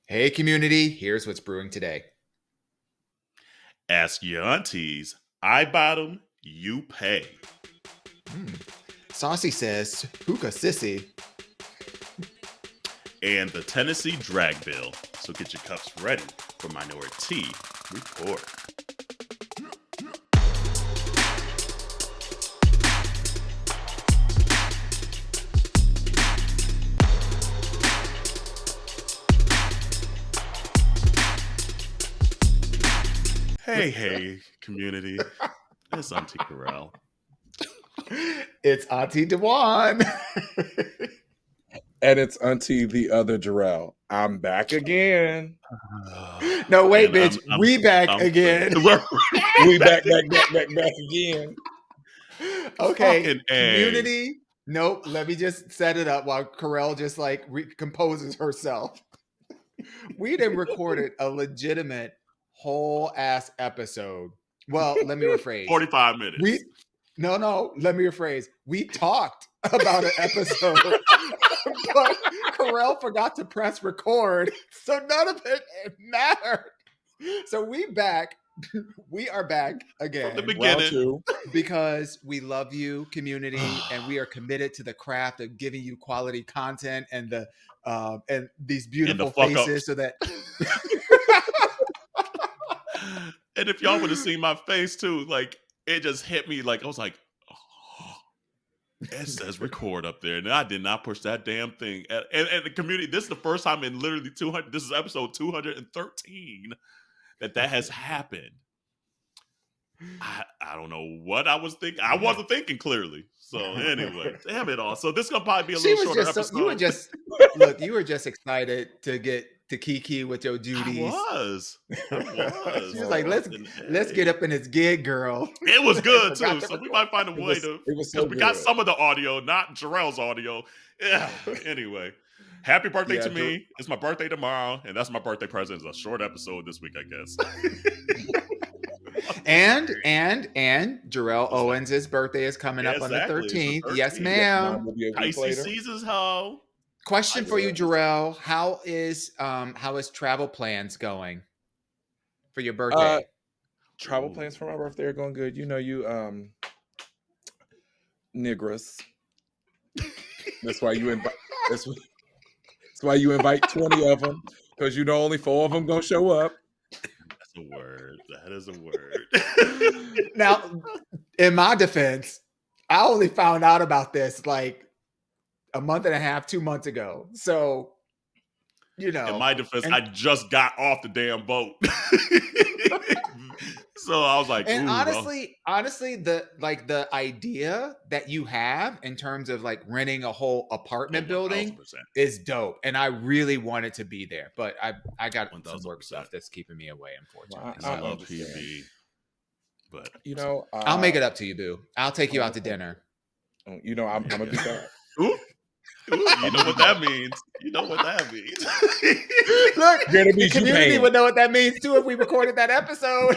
Hey, community, here's what's brewing today. Ask your aunties. I bottom, you pay. Saucy says, Hookah sissy. And the Tennessee Drag Bill. So get your cups ready for Minoritea Report. Hey, community. It's Auntie Corral. It's Auntie Dawon. And it's Auntie the other Jarrell. I'm back again. No, wait, And bitch. We back again. We back again. Okay, Fucking community. Nope, let me just set it up while Corel just like recomposes herself. We done recorded a legitimate whole ass episode. Well, let me rephrase. 45 minutes. Let me rephrase. We talked about an episode, but Corel forgot to press record, so none of it mattered. So we are back again From the beginning. because we love you, community, and we are committed to the craft of giving you quality content and the and these beautiful faces, so that. And if y'all would have seen my face too, like it just hit me. Like I was like, oh, it says record up there, and I did not push that damn thing. And the community, this is the first time in literally 200. This is episode 213 that has happened. I don't know what I was thinking. I wasn't thinking clearly. So anyway, damn it all. So this is gonna probably be a little shorter episode. You were just excited to get to Kiki with your duties. I was. She was like, let's get up in this gig, girl. It was good too. So we might find a way to. It was so we got some of the audio, not Jarrell's audio. Yeah. Anyway, happy birthday to me. It's my birthday tomorrow, and that's my birthday present. It's a short episode this week, I guess. And Jarrell Owens' birthday is coming up on the 13th. Yes, ma'am. Icy seasons, ho. Question for you, Jarrell. How is travel plans going for your birthday? Travel plans for my birthday are going good. You know, you niggas. That's why you invite. That's why you invite 20 of them, because you know only 4 of them gonna show up. That's a word. That is a word. Now, in my defense, I only found out about this like a month and a half, 2 months ago. So, you know, in my defense, I just got off the damn boat. So I was like, and honestly, the idea that you have in terms of like renting a whole apartment building is dope. And I really wanted to be there, but I got some work stuff that's keeping me away, unfortunately. I love PV. But you know, I'll make it up to you, boo. I'll take you out to dinner. You know, I'm gonna be back. Ooh, you know what that means. You know what that means. Look, the community would know what that means too if we recorded that episode.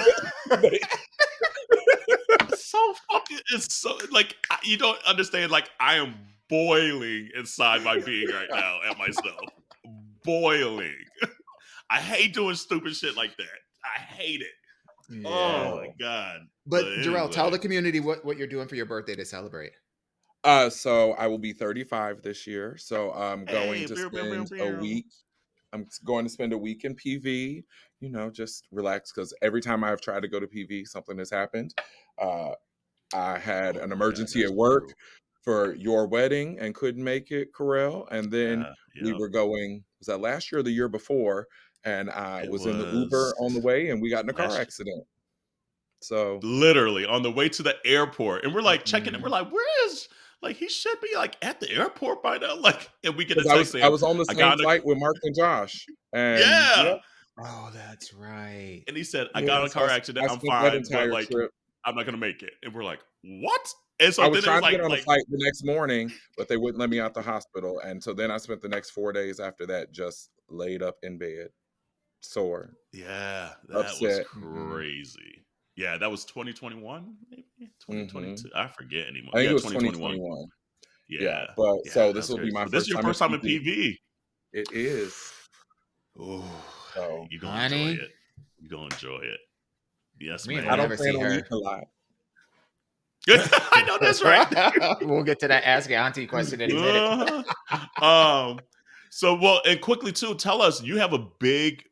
It's so like you don't understand. Like I am boiling inside my being right now at myself. Boiling. I hate doing stupid shit like that. I hate it. Yeah. Oh my god. But Jarrell, tell the community what you're doing for your birthday to celebrate. So I will be 35 this year. So I'm going to spend a week. I'm going to spend a week in PV, you know, just relax, because every time I've tried to go to PV, something has happened. I had an emergency at work for your wedding and couldn't make it, Corel. And then we were going, was that last year or the year before? And I was in the Uber on the way and we got in a car accident. So literally on the way to the airport, and we're like checking it. We're like, where is... Like, he should be, like, at the airport by now. Like, and we get a text saying... I was on the same flight with Mark and Josh. And Oh, that's right. And he said, I got in a car accident. I'm fine, but, like, I'm not going to make it. And we're like, what? And so I was trying to get on a flight the next morning, but they wouldn't let me out the hospital. And so then I spent the next 4 days after that just laid up in bed, sore. Yeah, that was crazy. Yeah, that was 2021, maybe 2022. I forget anymore. I think it was 2021. Yeah, but so this will be my first time. This is your first time in PV. It is. Ooh, So, you're gonna enjoy it. You're gonna enjoy it. Yes, Me and man. I don't never plan see on her. eating a lot. I know that's right. We'll get to that Ask Auntie question in a minute. So well, and quickly too, tell us, you have a big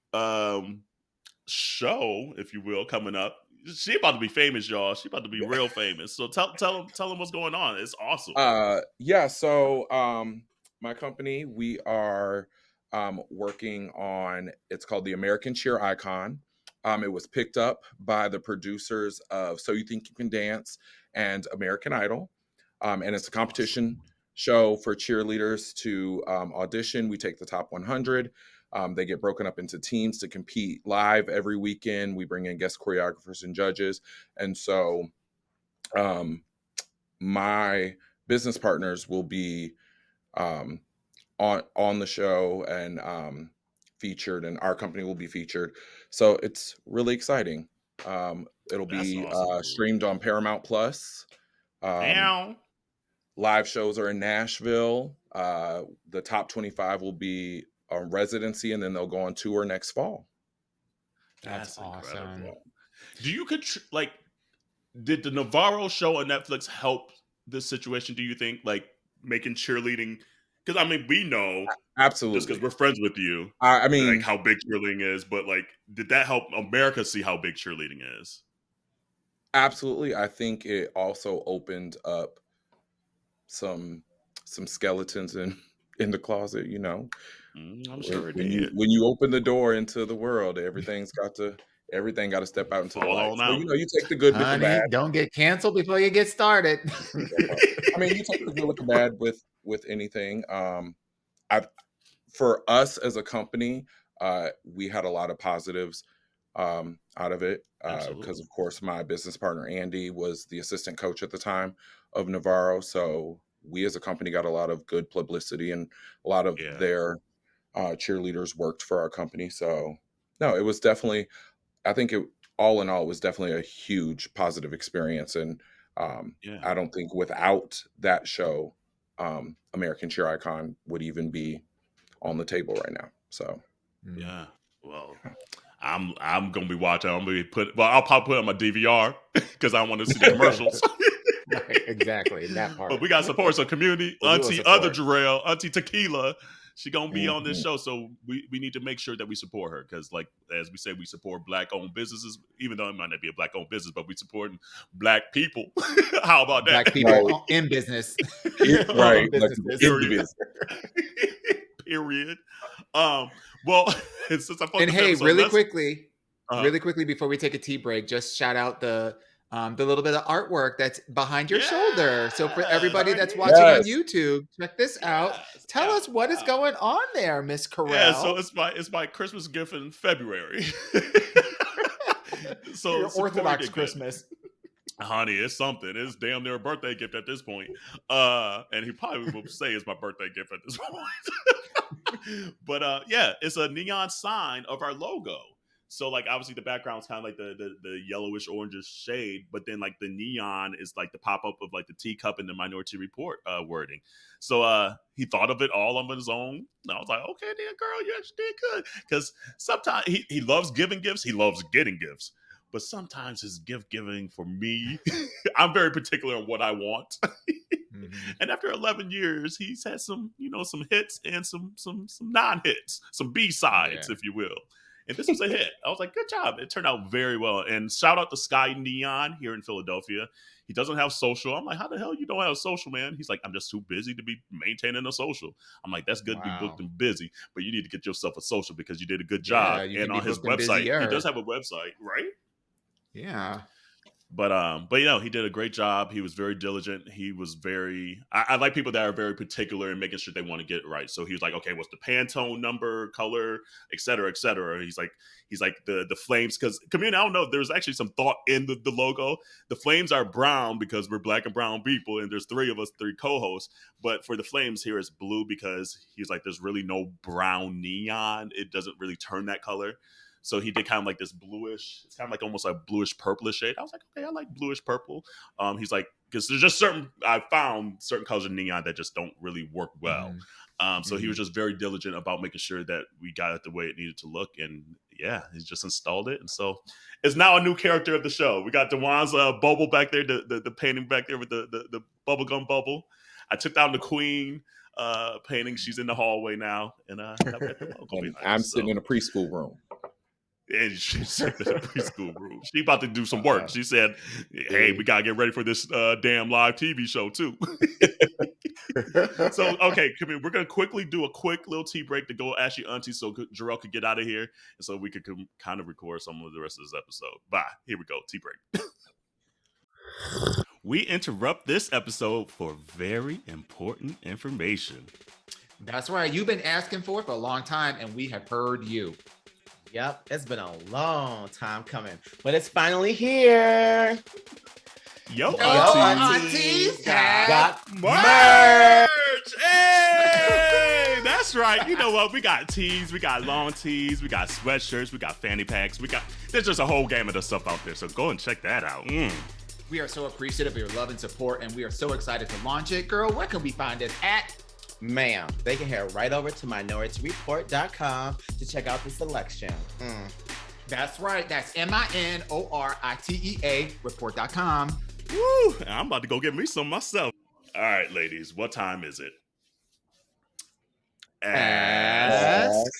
show, if you will, coming up. She about to be famous, y'all. She about to be real famous. So tell them what's going on. It's awesome. Yeah, so my company, we are working on, it's called the American Cheer Icon. It was picked up by the producers of So You Think You Can Dance and American Idol. And it's a competition show for cheerleaders to audition. We take the top 100. They get broken up into teams to compete live every weekend. We bring in guest choreographers and judges. And so my business partners will be on the show and featured, and our company will be featured. So it's really exciting. It'll be awesome, streamed on Paramount Plus. Ow. Live shows are in Nashville. The top 25 will be on residency, and then they'll go on tour next fall. That's awesome. Incredible. Do you did the Navarro show on Netflix help this situation? Do you think, like, making cheerleading? Because I mean, we know Absolutely, just because we're friends with you. I mean, like how big cheerleading is, but like, did that help America see how big cheerleading is? absolutely. I think it also opened up some skeletons in the closet. You know, I'm sure it when did. you open the door into the world, everything got to step out into the Fall light. on So out. you take the good with the bad. Honey, don't get canceled before you get started. I mean, you take the good with the bad with anything. For us as a company, we had a lot of positives out of it because, of course, my business partner Andy was the assistant coach at the time of Navarro. So we as a company got a lot of good publicity, and a lot of their cheerleaders worked for our company. So no, it was definitely, I think it all in all was definitely a huge positive experience. And I don't think without that show, American Cheer Icon would even be on the table right now. So yeah, well, I'm gonna be watching. I'm gonna I'll probably put it on my DVR because I want to see the commercials. Right, exactly, that part. But we got support. So Community, Auntie, other Jarrell, Auntie Tequila, she gonna be on this show. So we need to make sure that we support her because, like, as we say, we support Black-owned businesses, even though it might not be a Black-owned business, but we support Black people. How about that? Black people in business, right? Like, Period. Period. Well, since I and hey, really quickly before we take a tea break, just shout out the little bit of artwork that's behind your shoulder. So for everybody that's watching on YouTube, check this out. Tell us what is going on there, Miss Carell. Yeah, so it's my Christmas gift in February. So your Orthodox Christmas. Honey, it's something. It's damn near a birthday gift at this point. And he probably will say it's my birthday gift at this point. But yeah, it's a neon sign of our logo. So like obviously the background's kind of like the yellowish orangish shade, but then like the neon is like the pop up of like the teacup and the Minority Report wording. So he thought of it all on his own. And I was like, okay, then girl, you actually did good. Because sometimes he loves giving gifts, he loves getting gifts. But sometimes his gift giving for me, I'm very particular on what I want. And after 11 years, he's had some hits and some non-hits, some B-sides, if you will. And this was a hit. I was like, good job. It turned out very well. And shout out to Sky Neon here in Philadelphia. He doesn't have social. I'm like, how the hell you don't have social, man? He's like, I'm just too busy to be maintaining a social. I'm like, that's good to be booked and busy, but you need to get yourself a social because you did a good job. And on his website, he does have a website, right? Yeah. But he did a great job. He was very diligent. He was very, I like people that are very particular in making sure they want to get it right. So he was like, okay, what's the Pantone number, color, et cetera, et cetera. He's like the flames, because Communitea, I don't know, there's actually some thought in the logo. The flames are brown because we're Black and brown people, and there's three of us, three co-hosts. But for the flames here, it's blue because he's like, there's really no brown neon. It doesn't really turn that color. So he did kind of like this bluish, it's kind of like almost like bluish purplish shade. I was like, okay, I like bluish purple. He's like, because there's just I found certain colors of neon that just don't really work well. So he was just very diligent about making sure that we got it the way it needed to look. And yeah, he's just installed it. And so it's now a new character of the show. We got Dawon's bubble back there, the painting back there with the bubblegum bubble. I took down the queen painting. She's in the hallway now. And got the logo And behind I'm us, sitting in a preschool room. and she's sitting in a preschool room. She about to do some work. She said, "Hey, we gotta get ready for this damn live TV show too." So okay, come here. We're gonna quickly do a quick little tea break to go ask your auntie so Jarrell could get out of here, and so we could kind of record some of the rest of this episode. Bye. Here we go. Tea break. We interrupt this episode for very important information. That's right. You've been asking for it for a long time, and we have heard you. Yep, it's been a long time coming, but it's finally here. Yo, aunties got merch! Hey, that's right. You know what? We got tees, we got long tees, we got sweatshirts, we got fanny packs, there's just a whole gamut of stuff out there. So go and check that out. We are so appreciative of your love and support, and we are so excited to launch it. Girl, where can we find us at? Ma'am, they can head right over to MinoriTeaReport.com to check out the selection. That's right. That's MINORITEA report.com. Woo! I'm about to go get me some myself. All right, ladies, what time is it? Ask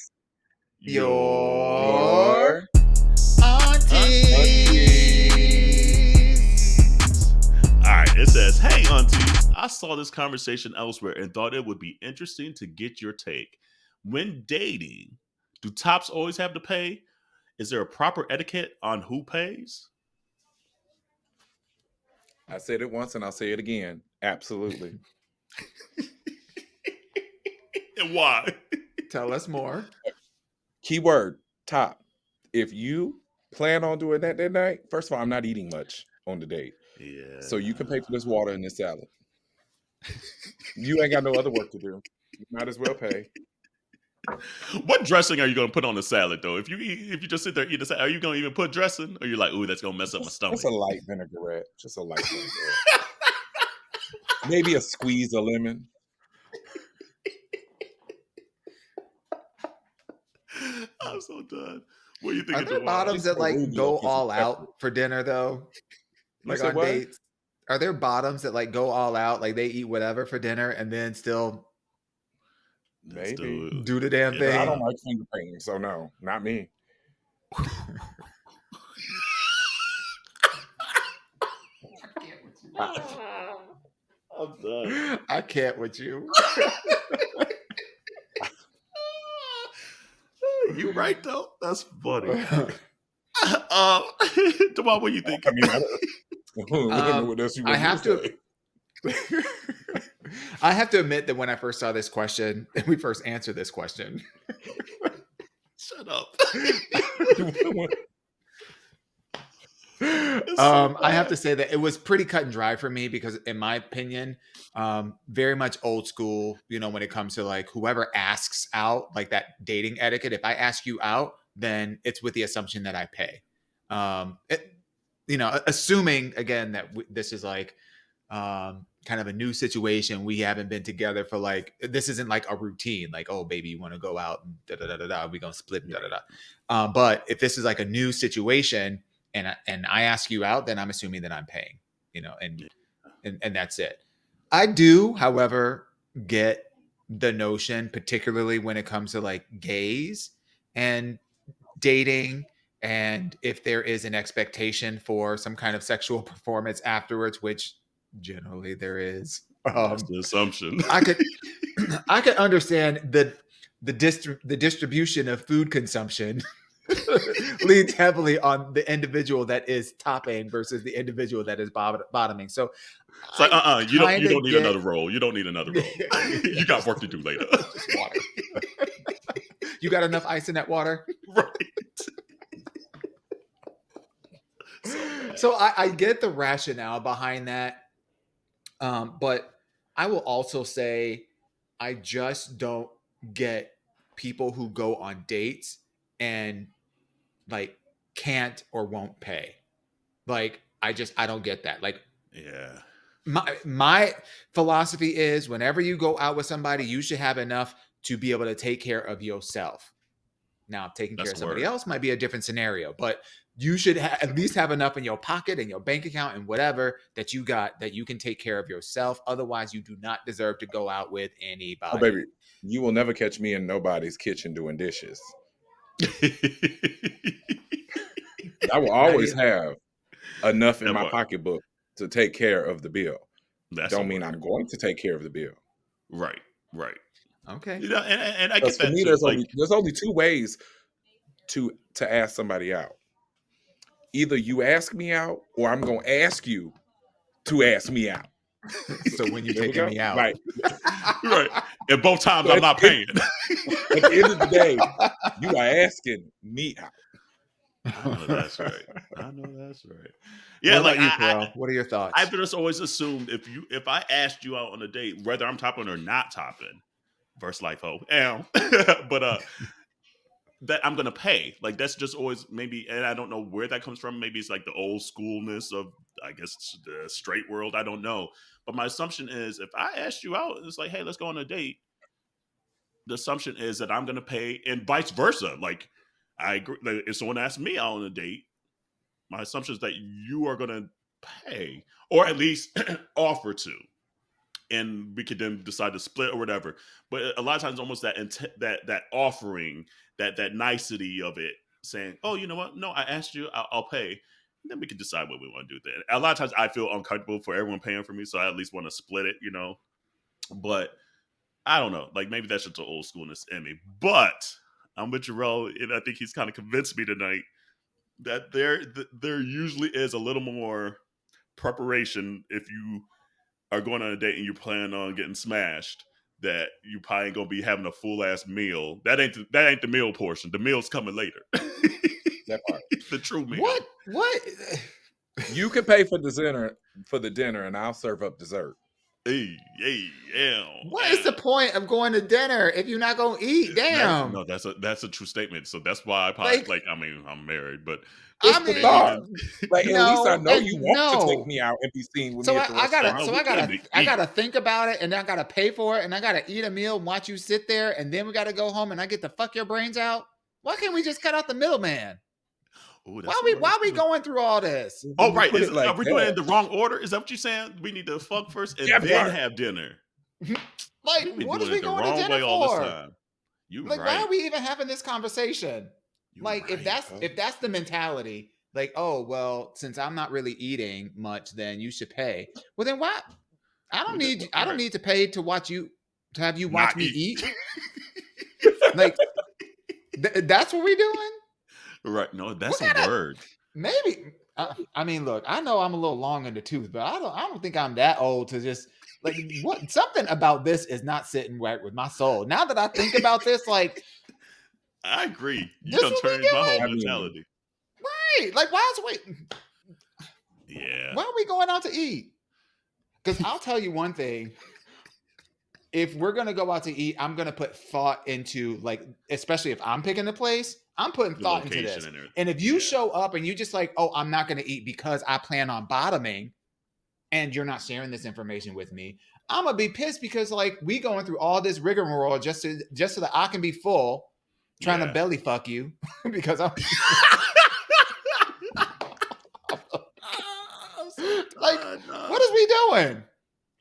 your aunties. All right, it says, "Hey, auntie, I saw this conversation elsewhere and thought it would be interesting to get your take. When dating, do tops always have to pay? Is there a proper etiquette on who pays?" I said it once and I'll say it again. Absolutely. And why? Tell us more. Keyword, top. If you plan on doing that night, first of all, I'm not eating much on the date. Yeah. So you can pay for this water and this salad. You ain't got no other work to do. You might as well pay. What dressing are you going to put on the salad, though? If you just sit there and eat the salad, are you going to even put dressing? Or you're like, ooh, that's going to mess up my stomach? Just a light vinaigrette. Just a light vinaigrette. Maybe a squeeze of lemon. I'm so done. What do you think? Are there bottoms that like go all out for dinner though? Like on dates? Are there bottoms that like go all out, like they eat whatever for dinner and then still maybe do the damn thing? I don't like finger painting, so no, not me. I'm done. I can't with you. You right though. That's funny. Dawon, what do you think? I mean, what else you I have to. I have to admit that when I first saw this question, and we first answered this question. Shut up. I have to say that it was pretty cut and dry for me because, in my opinion, very much old school. You know, when it comes to like whoever asks out, like that dating etiquette. If I ask you out, then it's with the assumption that I pay. Assuming again that this is like kind of a new situation. We haven't been together for like, this isn't like a routine. Like, oh, baby, you want to go out and we gonna split and but if this is like a new situation and I ask you out, then I'm assuming that I'm paying, and that's it. I do, however, get the notion, particularly when it comes to like gays and dating, and if there is an expectation for some kind of sexual performance afterwards, which generally there is. That's the assumption. I could understand the distribution of food consumption leans heavily on the individual that is topping versus the individual that is bottoming. So it's like, you don't need another roll. You don't need another roll. You got work to do later. Just water. You got enough ice in that water? Right. So I get the rationale behind that. But I will also say I just don't get people who go on dates and like can't or won't pay. Like I don't get that. Like, yeah. My philosophy is whenever you go out with somebody, you should have enough to be able to take care of yourself. Now, taking care of somebody else might be a different scenario, but you should at least have enough in your pocket and your bank account and whatever that you got that you can take care of yourself. Otherwise, you do not deserve to go out with anybody. Oh, baby, you will never catch me in nobody's kitchen doing dishes. I will always have enough in my pocketbook to take care of the bill. Don't mean I'm going to take care of the bill. Right. Okay. You know, and I get that me, too. There's only two ways to ask somebody out. Either you ask me out, or I'm gonna ask you to ask me out. So when you taking me out, right? And both times I'm not paying. At the end of the day, you are asking me out. I know that's right. Yeah, what are your thoughts? I've just always assumed if I asked you out on a date, whether I'm topping or not topping, verse life ho, but that I'm gonna pay. Like that's just always maybe, and I don't know where that comes from. Maybe it's like the old schoolness of, I guess, the straight world. I don't know, but my assumption is if I asked you out, it's like, hey, let's go on a date. The assumption is that I'm gonna pay, and vice versa. Like I agree. Like, if someone asks me out on a date, my assumption is that you are gonna pay, or at least offer to. And we could then decide to split or whatever. But a lot of times, almost that offering, that nicety of it, saying, "Oh, you know what? No, I asked you. I'll pay." And then we can decide what we want to do there. A lot of times, I feel uncomfortable for everyone paying for me, so I at least want to split it, you know. But I don't know. Like maybe that's just the old schoolness in me. But I'm with Jarrell, and I think he's kind of convinced me tonight that there usually is a little more preparation if you are going on a date and you plan on getting smashed, that you probably ain't gonna be having a full ass meal. That ain't the meal portion. The meal's coming later. That part. The true meal. What? You can pay for the dinner, and I'll serve up dessert. What is the point of going to dinner if you're not gonna eat? Damn. That's a true statement. So that's why I probably I'm married, but at least I know you want to take me out and be seen with me at the restaurant. I gotta think about it, and I gotta pay for it, and I gotta eat a meal and watch you sit there, and then we gotta go home and I get to fuck your brains out. Why can't we just cut out the middleman? Why are we going through all this? Oh, right. Are we doing it in the wrong order? Is that what you're saying? We need to fuck first and then have dinner. Like, what is we going to dinner for? Why are we even having this conversation? If that's the mentality, like, oh well, since I'm not really eating much, then you should pay. Well, then why? I don't need to pay to have you watch me eat. Like, that's what we doing. Right. No, that's a word. Maybe. I mean, look, I know I'm a little long in the tooth, but I don't think I'm that old to just like what something about this is not sitting right with my soul. Now that I think about this, like I agree. You done turned my whole mentality. Right. Like why is Yeah. Why are we going out to eat? Because I'll tell you one thing. If we're gonna go out to eat, I'm gonna put thought into especially if I'm picking the place, I'm putting thought into this. And if you show up and you just like, oh, I'm not gonna eat because I plan on bottoming, and you're not sharing this information with me, I'm gonna be pissed because like we going through all this rigmarole just so that I can be full, trying to belly fuck you because I'm like, what is we doing?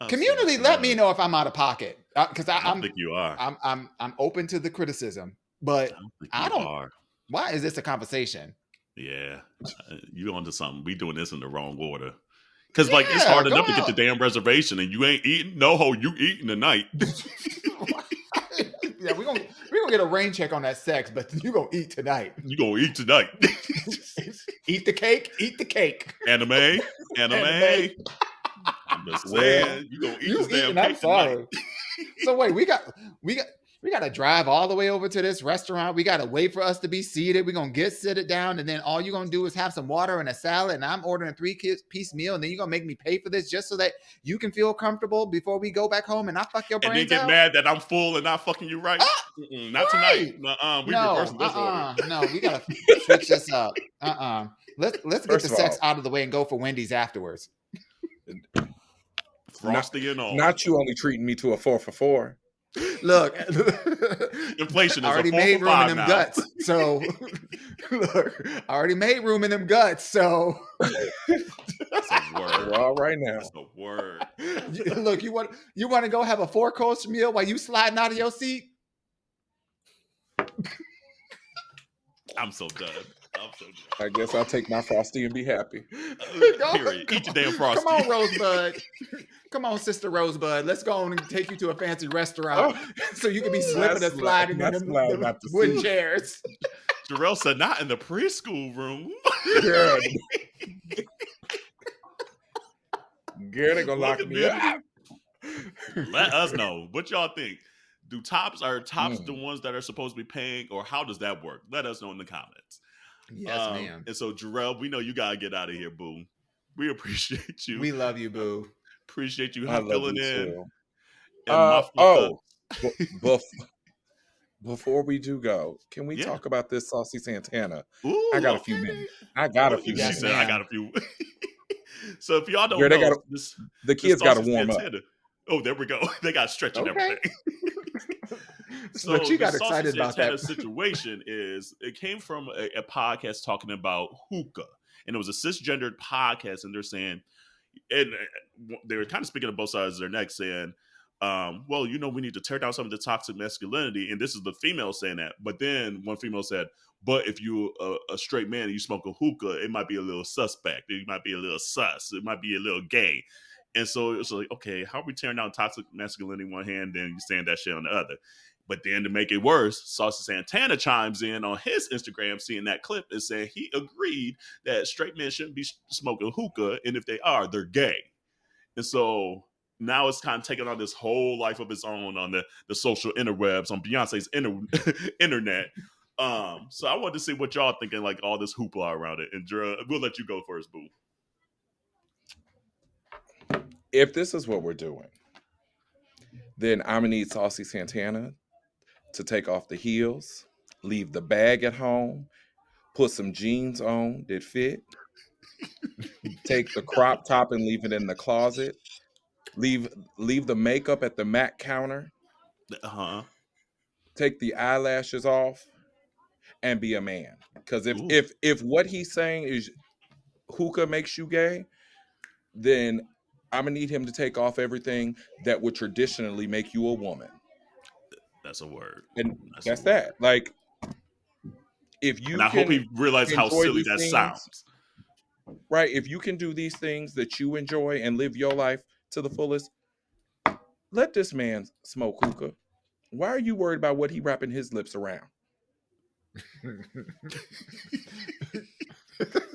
Community, let me know if I'm out of pocket because I don't think you are. I'm open to the criticism, but I don't. Why is this a conversation? Yeah, you onto something. We doing this in the wrong order because it's hard enough to get the damn reservation, and you ain't eating. No ho, you eating tonight. Yeah, we're gonna get a rain check on that sex, but you gonna eat tonight. You gonna eat tonight. Eat the cake. Eat the cake. Anime. I'm just saying, you gonna eat this damn cake tonight. So wait, we got to drive all the way over to this restaurant. We got to wait for us to be seated. We're going to sit it down, and then all you're going to do is have some water and a salad, and I'm ordering a 3-piece meal, and then you're going to make me pay for this just so that you can feel comfortable before we go back home and I fuck your brains out? And then get mad that I'm full and not fucking you right? Not tonight. We reversing this order. No, we got to switch this up. Let's get the sex out of the way and go for Wendy's afterwards. Frosty and all. Not you only treating me to a 4 for 4. Look, Inflation is I already a 4 made for room in 5 them now. guts. So, look, I already made room in them guts. So, That's a word. We're all right now. That's a word. Look, you want to go have a 4-course meal while you sliding out of your seat? I'm so done. I guess I'll take my Frosty and be happy. Period. Eat your damn Frosty. Come on, Rosebud. Come on, Sister Rosebud. Let's go on and take you to a fancy restaurant so you can be slipping and sliding in them wooden chairs. Jarrell said, not in the preschool room. Girl, they're going to lock me up. Let us know. What y'all think? Are tops the ones that are supposed to be paying, or how does that work? Let us know in the comments. Yes, ma'am. And so, Jarrell, we know you got to get out of here, boo. We appreciate you. We love you, boo. Appreciate you filling in. Too. And before we do go, can we talk about this Saucy Santana? Ooh, I got a few minutes. I got a few minutes. She said, I got a few. So if y'all don't know, the kids got to warm up. Oh, there we go. They got stretching everything. So what you got excited about that situation is it came from a podcast talking about hookah, and it was a cisgendered podcast, and they're saying, and they were kind of speaking on both sides of their neck, saying, well, we need to tear down some of the toxic masculinity, and this is the female saying that. But then one female said, but if you're a straight man and you smoke a hookah, it might be a little suspect. It might be a little sus. It might be a little gay. And so it's like, okay, how are we tearing down toxic masculinity on one hand, and you saying that shit on the other? But then to make it worse, Saucy Santana chimes in on his Instagram, seeing that clip, and saying he agreed that straight men shouldn't be smoking hookah, and if they are, they're gay. And so now it's kind of taking on this whole life of its own on the social interwebs, on Beyonce's internet. So I wanted to see what y'all thinking, like all this hoopla around it. And we'll let you go first, boo. If this is what we're doing, then I'm gonna need Saucy Santana to take off the heels, leave the bag at home, put some jeans on that fit, take the crop top and leave it in the closet, leave the makeup at the MAC counter, take the eyelashes off, and be a man. Because if what he's saying is hookah makes you gay, then I'm gonna need him to take off everything that would traditionally make you a woman. That's a word. And that's that. Like, if you, and I hope he realized how silly that sounds. Right. If you can do these things that you enjoy and live your life to the fullest, let this man smoke hookah. Why are you worried about what he wrapping his lips around?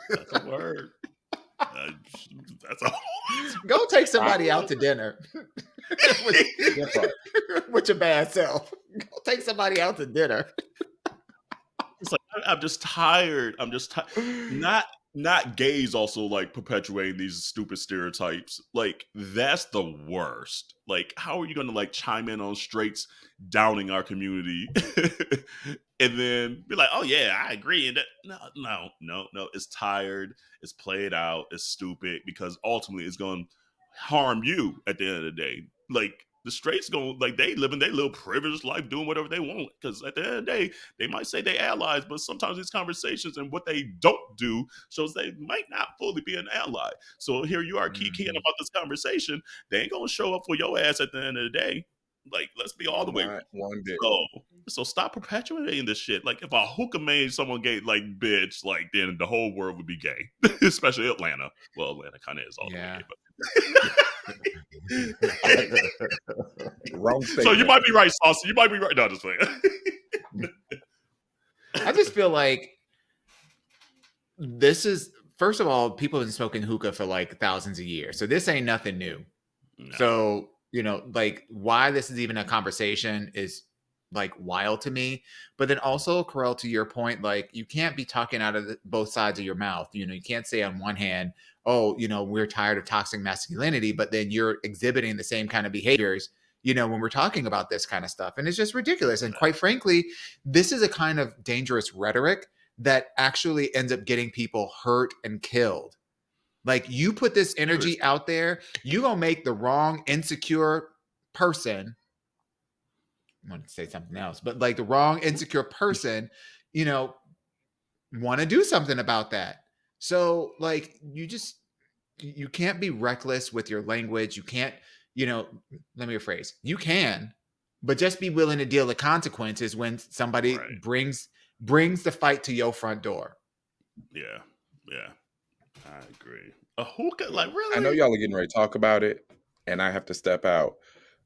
That's a word. That's all. Go take somebody out to dinner with your bad self. Go take somebody out to dinner. It's like, I'm just tired. Not gays also like perpetuating these stupid stereotypes. Like, that's the worst. Like, how are you going to like chime in on straights downing our community and then be like, oh yeah, I agree. And no, it's tired. It's played out. It's stupid, because ultimately it's going to harm you at the end of the day. Like, the straights they living their little privileged life, doing whatever they want. Because at the end of the day, they might say they allies, but sometimes these conversations and what they don't do shows they might not fully be an ally. So here you are keying about this conversation. They ain't gonna show up for your ass at the end of the day. Like, let's be all the way. One bit. So stop perpetuating this shit. Like, if a hookah made someone gay, like, bitch, like, then the whole world would be gay, especially Atlanta. Well, Atlanta kind of is all the way gay, but. Wrong statement. So you might be right, Saucy. You might be right. No, just playing. I just feel like this is, first of all, people have been smoking hookah for like thousands of years. So this ain't nothing new. No. So, like, why this is even a conversation is like wild to me. But then also, Corel, to your point, like, you can't be talking out of both sides of your mouth. You can't say on one hand, oh, we're tired of toxic masculinity, but then you're exhibiting the same kind of behaviors, when we're talking about this kind of stuff. And it's just ridiculous. And quite frankly, this is a kind of dangerous rhetoric that actually ends up getting people hurt and killed. Like, you put this energy out there, you gonna make the wrong insecure person, I want to say something else, but like the wrong insecure person, you know, want to do something about that. So like, you can't be reckless with your language. You can't, let me rephrase. You can, but just be willing to deal the consequences when somebody brings the fight to your front door. Yeah. I agree. A hookah, like, really? I know y'all are getting ready to talk about it, and I have to step out.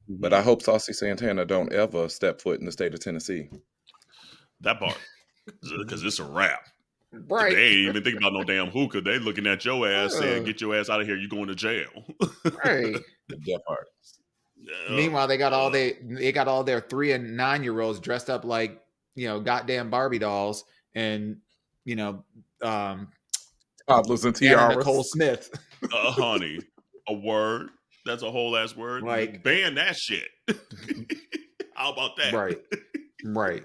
But I hope Saucy Santana don't ever step foot in the state of Tennessee. That part, because it's a wrap. Right. They ain't even thinking about no damn hookah. They looking at your ass saying, "Get your ass out of here. You going to jail." Right. That part. Meanwhile, they got all their 3 and 9-year-olds dressed up like, goddamn Barbie dolls, and toddlers and Anna tiaras. Nicole Smith. Honey, a word. That's a whole ass word. Like, ban that shit. How about that? Right.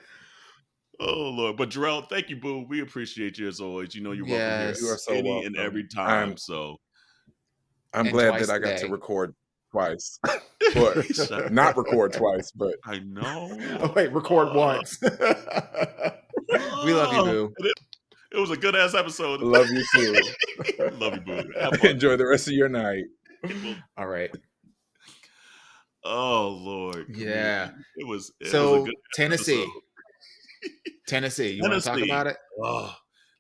Oh Lord, but Jarrell, thank you, boo. We appreciate you as always. You know you're welcome here. You are so any welcome. and every time. I'm glad that I got to record twice, but not record twice. But I know. Oh wait, record once. We love you, boo. It was a good ass episode. Love you too. Love you, boo. Have fun. Enjoy the rest of your night. All right. Oh Lord. Yeah. It was a good Tennessee. episode. Tennessee. You want to talk about it? Oh,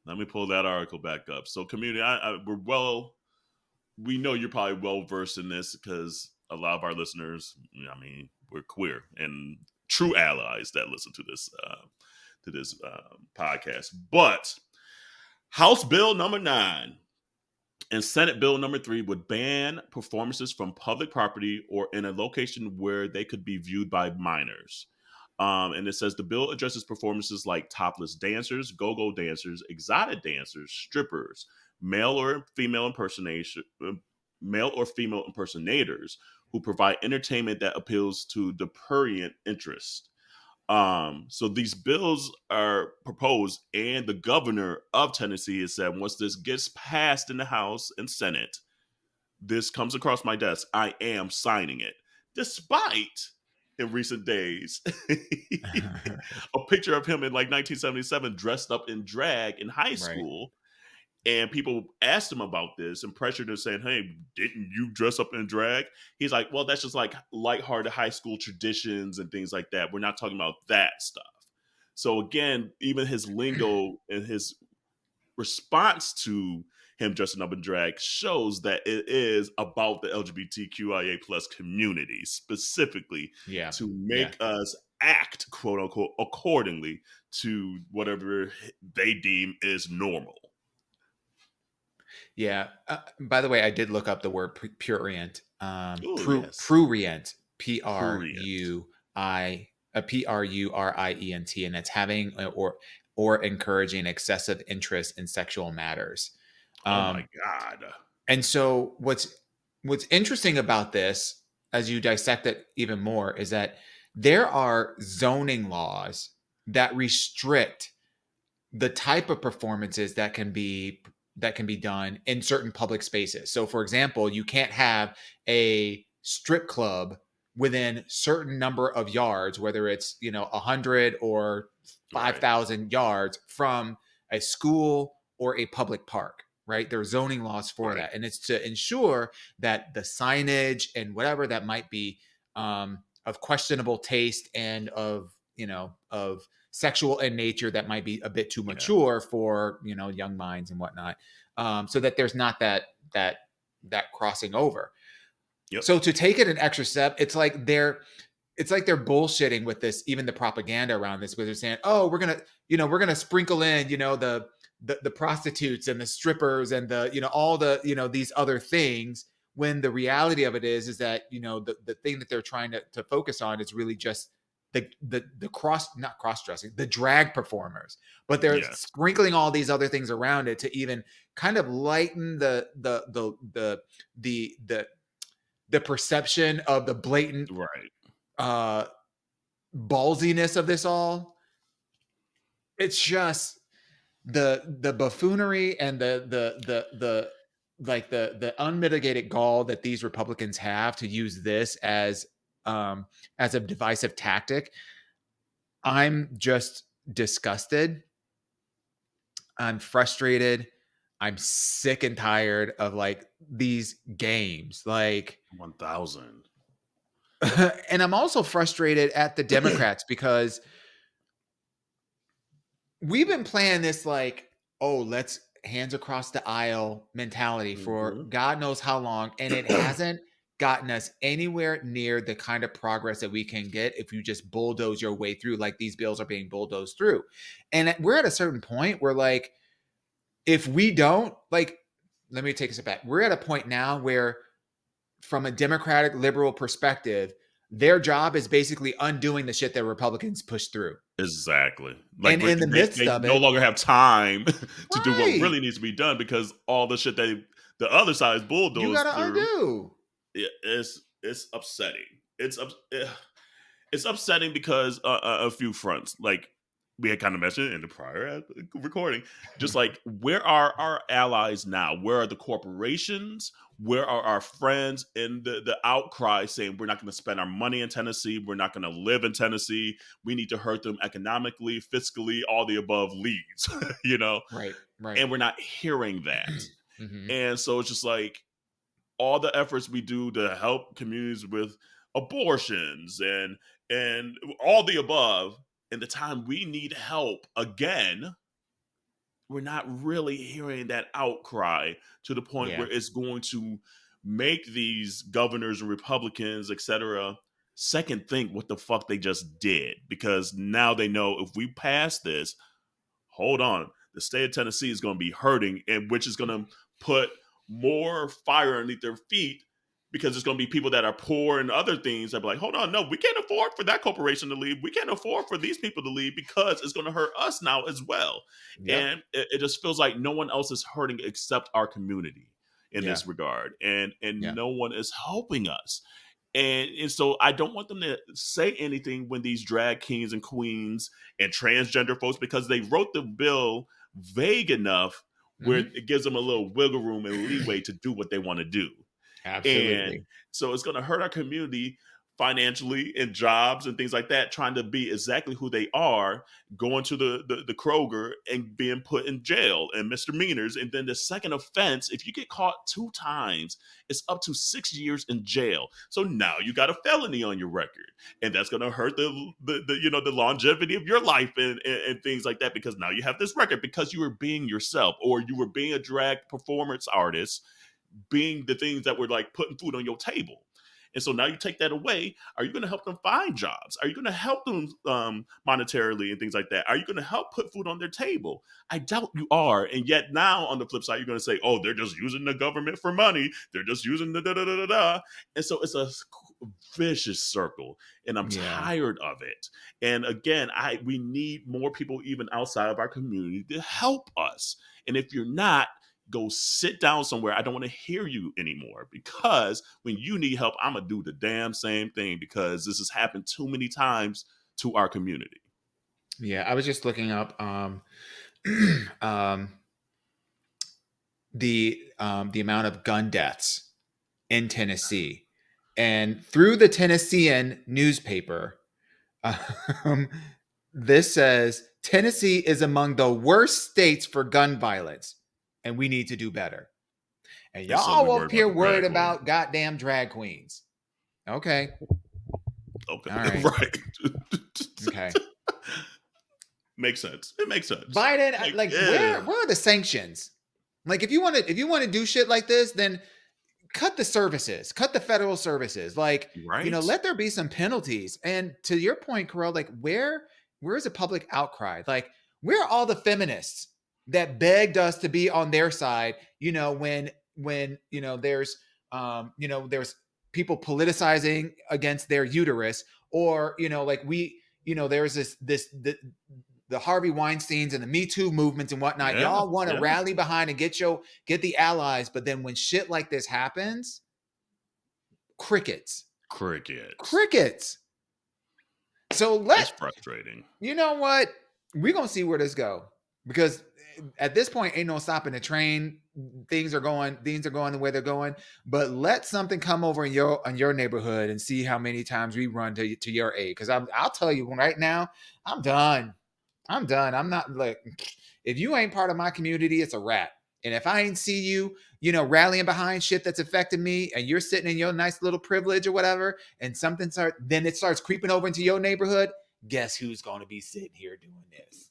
let me pull that article back up. So, Community, we know you're probably well versed in this because a lot of our listeners, we're queer and true allies that listen to this podcast. But House Bill number 9 and Senate Bill number 3 would ban performances from public property or in a location where they could be viewed by minors. And it says the bill addresses performances like topless dancers, go-go dancers, exotic dancers, strippers, male or female impersonators who provide entertainment that appeals to the prurient interest. So these bills are proposed, and the governor of Tennessee has said once this gets passed in the House and Senate, this comes across my desk, I am signing it. Despite, in recent days, a picture of him in like 1977 dressed up in drag in high school. And people asked him about this and pressured him, saying, "Hey, didn't you dress up in drag?" He's like, "Well, that's just like lighthearted high school traditions and things like that. We're not talking about that stuff." So again, even his lingo and his response to him dressing up in drag shows that it is about the LGBTQIA plus community specifically to make us act, quote unquote, accordingly to whatever they deem is normal. Yeah. By the way, I did look up the word prurient. Prurient. Prurient, and it's having or encouraging excessive interest in sexual matters. Oh my God. And so what's interesting about this, as you dissect it even more, is that there are zoning laws that restrict the type of performances that can be done in certain public spaces. So for example, you can't have a strip club within certain number of yards, whether it's 100 or 5,000 yards from a school or a public park. Right? There are zoning laws for that. And it's to ensure that the signage and whatever that might be of questionable taste and of sexual in nature that might be a bit too mature for young minds and whatnot, so that there's not that crossing over. So to take it an extra step, it's like they're bullshitting with this, even the propaganda around this, where they're saying, oh, we're gonna sprinkle in the prostitutes and the strippers and the all the these other things, when the reality of it is that the thing that they're trying to focus on is really just the not cross-dressing, the drag performers, but they're sprinkling all these other things around it to even kind of lighten the perception of the blatant ballsiness of this all. It's just the buffoonery and the like the unmitigated gall that these Republicans have to use this as a divisive tactic. I'm just disgusted. I'm frustrated. I'm sick and tired of like these games. Like 1,000. And I'm also frustrated at the Democrats because we've been playing this like, oh, let's hands across the aisle mentality for God knows how long, and it hasn't gotten us anywhere near the kind of progress that we can get if you just bulldoze your way through like these bills are being bulldozed through. And we're at a certain point where like, if we don't, like, let me take a step back. We're at a point now where from a Democratic liberal perspective, their job is basically undoing the shit that Republicans push through. Exactly. Like and in the midst they of no it, longer have time to do what right, really needs to be done because all the shit the other side is bulldozed you gotta through. undo. It's upsetting. It's upsetting because a few fronts, like we had kind of mentioned in the prior recording, just like where are our allies now? Where are the corporations? Where are our friends in the outcry saying we're not going to spend our money in Tennessee? We're not going to live in Tennessee. We need to hurt them economically, fiscally, all the above leads, you know? Right. And we're not hearing that. And so it's just like all the efforts we do to help communities with abortions and all the above, in the time we need help again, we're not really hearing that outcry to the point where it's going to make these governors and Republicans, etc., second think what the fuck they just did. Because now they know if we pass this, hold on, the state of Tennessee is going to be hurting, and which is going to put more fire underneath their feet because it's going to be people that are poor and other things that be like, hold on, no, we can't afford for that corporation to leave. We can't afford for these people to leave because it's going to hurt us now as well. And it just feels like no one else is hurting except our community in this regard. And no one is helping us. And so I don't want them to say anything when these drag kings and queens and transgender folks, because they wrote the bill vague enough where it gives them a little wiggle room and leeway to do what they want to do. Absolutely. And so it's going to hurt our community financially and jobs and things like that, trying to be exactly who they are, going to the Kroger and being put in jail and misdemeanors. And then the second offense, if you get caught 2 times, it's up to 6 years in jail. So now you got a felony on your record, and that's going to hurt the longevity of your life and things like that, because now you have this record because you were being yourself, or you were being a drag performance artist, being the things that were like putting food on your table. And so now you take that away. Are you going to help them find jobs? Are you going to help them monetarily and things like that? Are you going to help put food on their table? I doubt you are. And yet now on the flip side, you're going to say, oh, they're just using the government for money. They're just using the da-da-da-da-da. And so it's a vicious circle, and I'm tired of it. And again, we need more people even outside of our community to help us. And if you're not, go sit down somewhere. I don't want to hear you anymore, because when you need help, I'm going to do the damn same thing, because this has happened too many times to our community. Yeah, I was just looking up the amount of gun deaths in Tennessee, and through the Tennessean newspaper, this says Tennessee is among the worst states for gun violence, and we need to do better. And y'all up here worried about goddamn drag queens. Okay. All right. Right. Okay. Makes sense. It makes sense. Biden, where are the sanctions? Like, if you want to do shit like this, then cut the services, cut the federal services. Like, let there be some penalties. And to your point, Carell, like, where is the public outcry? Like, where are all the feminists that begged us to be on their side? When there's people politicizing against their uterus, or there's the Harvey Weinsteins and the Me Too movements and whatnot. Y'all want to rally behind and get the allies, but then when shit like this happens, crickets. So it's frustrating. You know what? We're gonna see where this go, because at this point, ain't no stopping the train. Things are going the way they're going. But let something come over in your neighborhood and see how many times we run to your aid. Because I'll tell you right now, I'm done. I'm not like, if you ain't part of my community, it's a wrap. And if I ain't see you, rallying behind shit that's affecting me, and you're sitting in your nice little privilege or whatever, and then it starts creeping over into your neighborhood, guess who's going to be sitting here doing this?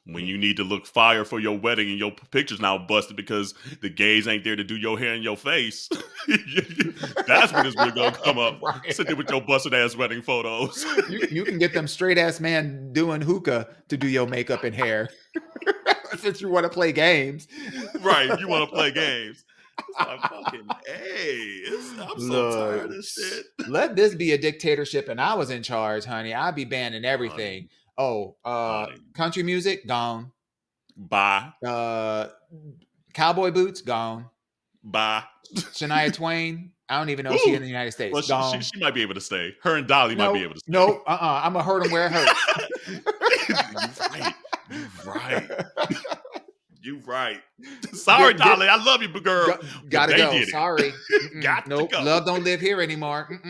When you need to look fire for your wedding and your picture's now busted because the gays ain't there to do your hair and your face. That's when it's really going to come up. Right. Sit there with your busted ass wedding photos. You can get them straight ass man doing hookah to do your makeup and hair. Since you want to play games. Right, you want to play games. It's like, fucking, I'm so tired of this shit. Let this be a dictatorship and I was in charge, honey. I'd be banning everything. Country music, gone. Bye. Cowboy boots, gone. Bye. Shania Twain, I don't even know if she's in the United States. Well, gone. She might be able to stay. Her and Dolly might be able to stay. No, I'm going to hurt them where it hurts. You right. Sorry, Dolly. I love you, but girl. Gotta go. Sorry. Nope. Go. Love don't live here anymore.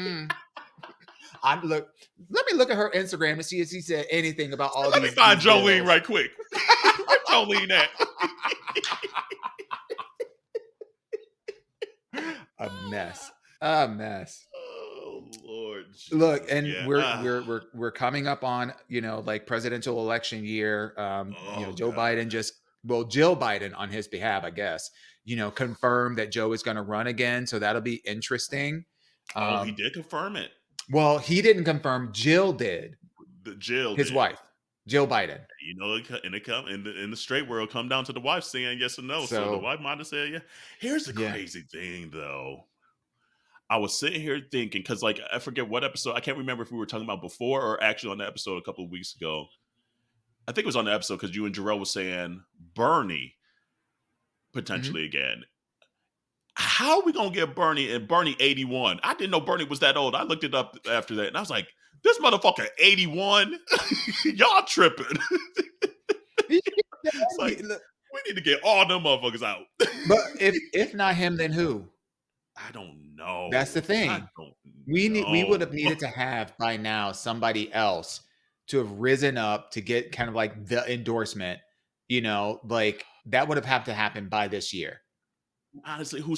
Let me look at her Instagram and see if she said anything about all Let these. me find Jolene right quick. Where Jolene at? A mess. Oh Lord. Jesus. Look, and we're coming up on like presidential election year. Jill Biden on his behalf, I guess, confirmed that Joe is going to run again. So that'll be interesting. He did confirm it. Well, he didn't confirm. Jill did. His wife, Jill Biden. In the straight world, come down to the wife saying yes or no. So the wife might have said yeah. Here's the crazy thing, though. I was sitting here thinking, because like I forget what episode. I can't remember if we were talking about before or actually on the episode a couple of weeks ago. I think it was on the episode because you and Jarrell was saying Bernie potentially again. How are we going to get Bernie and Bernie 81? I didn't know Bernie was that old. I looked it up after that and I was like, this motherfucker 81? Y'all tripping. It's like, we need to get all them motherfuckers out. But if not him, then who? I don't know. That's the thing. We would have needed to have by now somebody else to have risen up to get kind of like the endorsement, like that would have had to happen by this year. Honestly, who?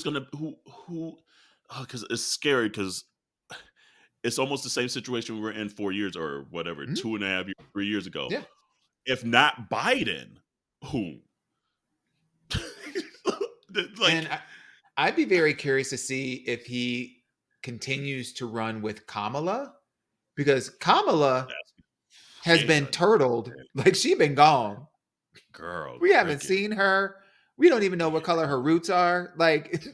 Because it's scary because it's almost the same situation we were in 4 years or whatever, 2.5 years, 3 years ago. Yeah. If not Biden, who? And I'd be very curious to see if he continues to run with Kamala, because Kamala has been turtled. Like, she's been gone. Girl. We haven't seen her. We don't even know what color her roots are. Like,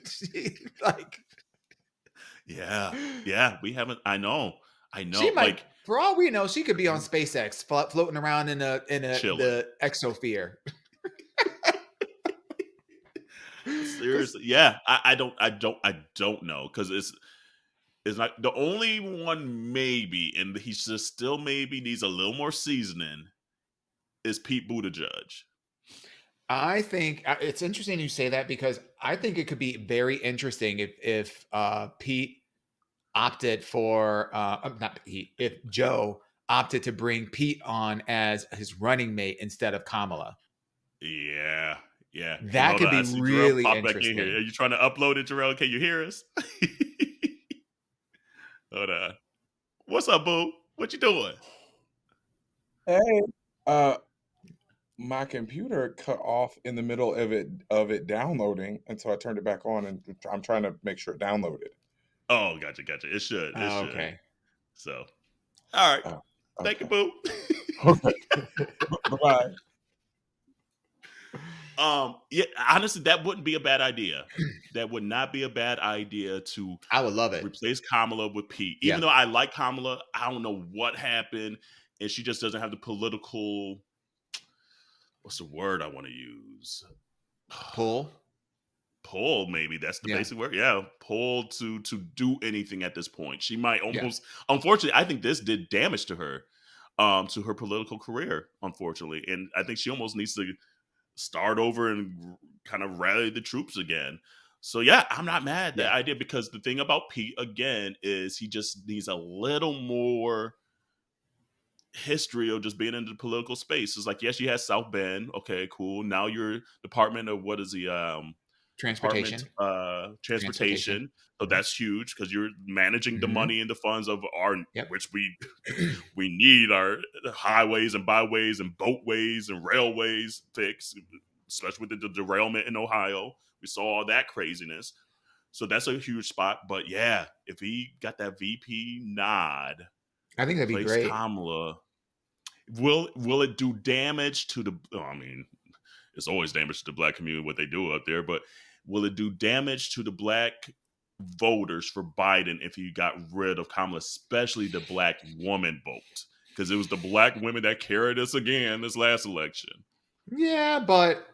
Yeah, we haven't. I know. She might, for all we know, she could be on SpaceX, floating around in the exosphere. Seriously, yeah. I don't know, because it's like the only one maybe, and he's just still maybe needs a little more seasoning, is Pete Buttigieg. I think it's interesting you say that, because I think it could be very interesting if Pete opted for if Joe opted to bring Pete on as his running mate instead of Kamala. Yeah. That could be really interesting. Are you trying to upload it, Jarrell? Can you hear us? Hold on. What's up, boo? What you doing? Hey, my computer cut off in the middle of it downloading, and so I turned it back on, and I'm trying to make sure it downloaded. Oh, gotcha. It should. Okay. So, all right. Thank you, boo. Okay. Bye-bye. Yeah, honestly, that wouldn't be a bad idea. That would not be a bad idea to. I would love it. Replace Kamala with Pete. Even though I like Kamala, I don't know what happened, and she just doesn't have the political. What's the word I want to use? Pull, maybe that's the basic word. Yeah, pull to do anything at this point. She might almost. Unfortunately, I think this did damage to her political career. Unfortunately, and I think she almost needs to start over and kind of rally the troops again. So yeah, I'm not mad at that Yeah. idea, because the thing about Pete again is he just needs a little more history of just being in the political space. It's like, yes, you had South Bend. Okay, cool. Now you're Department of, what is the Department Transportation. Transportation. So Mhm. that's huge, because you're managing the Mhm. money and the funds of our, Yep. which we need our highways and byways and boatways and railways fixed, especially with the derailment in Ohio. We saw all that craziness. So that's a huge spot. But yeah, if he got that VP nod, I think that'd be replace great. Kamala, will it do damage to the? Oh, I mean, it's always damage to the black community what they do up there, but will it do damage to the black voters for Biden if he got rid of Kamala, especially the black woman vote? Because it was the black women that carried us again this last election. Yeah, but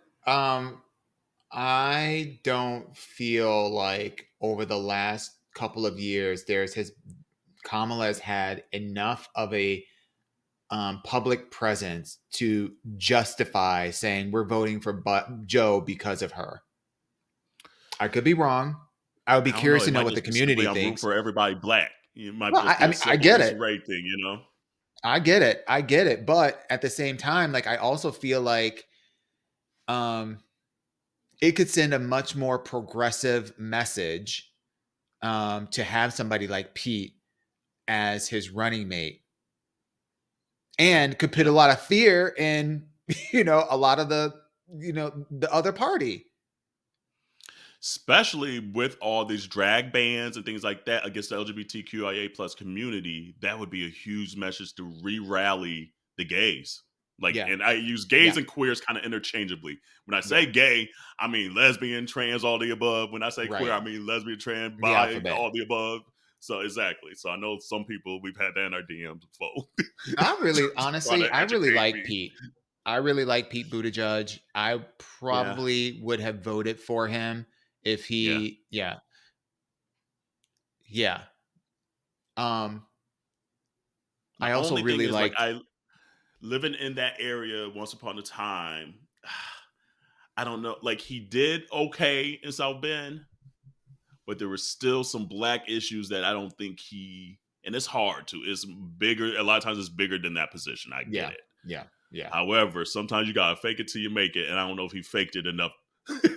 I don't feel like over the last couple of years Kamala has had enough of a public presence to justify saying we're voting for Joe because of her. I could be wrong. I would be I don't know. curious It to know might what the just be simply community I'm rooting thinks. for everybody black. It might Well, just be I a mean, I simple get Issa it. Rae thing, you know? I get it. But at the same time, like I also feel like it could send a much more progressive message to have somebody like Pete as his running mate, and could put Yeah. a lot of fear in a lot of the the other party. Especially with all these drag bans and things like that against the LGBTQIA plus community, that would be a huge message to re-rally the gays. Like, Yeah, and I use gays yeah, and queers kind of interchangeably. When I yeah. say gay, I mean lesbian, trans, all the above. When I say queer, Right. I mean lesbian, trans, The bi, alphabet. all the above. So exactly. So I know some people, we've had that in our DMs before. Trying Honestly, to I really educate like me. Pete. I really like Pete Buttigieg. I Yeah. probably would have voted for him if Yeah. he, yeah. Um, My I also only thing really is, like, like. I living in that area once upon a time, I don't know. Like, he did okay in South Bend, but there were still some black issues that I don't think and it's hard to. It's bigger. A lot of times it's bigger than that position. I get Yeah, it. yeah. However, sometimes you gotta fake it till you make it, and I don't know if he faked it enough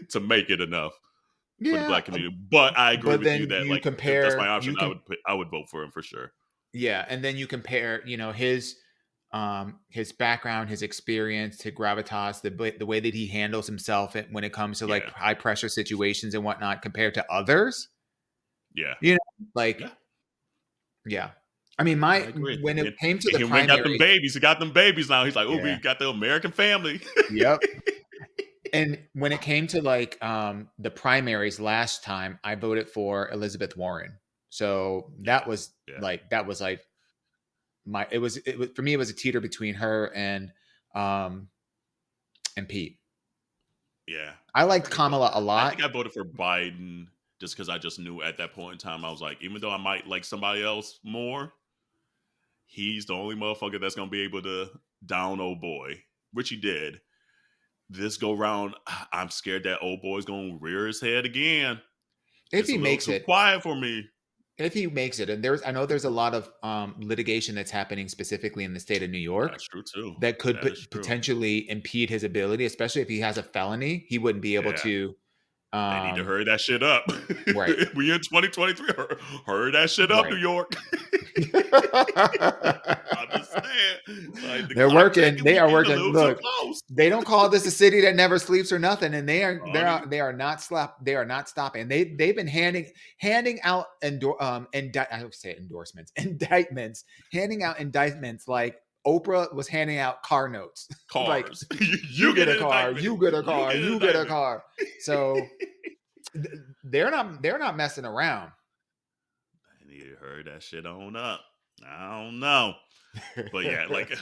to make it enough for the Yeah, black community. But I agree but with you then that, you like, if that's my compare, option, I would vote for him for sure. yeah, and then you compare, his background, his experience, his gravitas, the way that he handles himself when it comes to like Yeah, high pressure situations and whatnot compared to others. yeah, Like, yeah. yeah. I mean, I agree. when it came to And the he went got them primaries, babies. He got them babies now. He's like, oh, we yeah, got the American family. yep. And when it came to like the primaries last time, I voted for Elizabeth Warren. So Yeah, yeah, that was like it was for me, it was a teeter between her um and Pete. yeah. I I liked agree. But Kamala a I think lot. I voted for Biden just because I just knew at that point in time, I was like, even though I might like somebody else more, he's the only motherfucker that's gonna be able to down old boy, which he did. This go round, I'm scared that old boy's gonna rear his head again. If It's he a little makes too it, quiet for me. and I know there's a lot of litigation that's happening specifically in the state of New York That's true too. that could That is true. potentially impede his ability, especially if he has a felony. He wouldn't be able Yeah. to. They need to hurry that shit up. Right, We in 2023. Hurry that shit up, New right. York. I'm just saying. Like, the They're clock working. ticking, They we are getting a working. little too Look, close. they don't call this a city that never sleeps or nothing, and Honey. they are not They are not stopping. They've been handing out I would say endorsements, indictments, handing out indictments like Oprah was handing out car notes. Like, Cars. you You get get a an car, indictment. you get a You car, get an you get a indictment. car. So they're not messing around. I need to hurry that shit on up. I don't know. But yeah, like,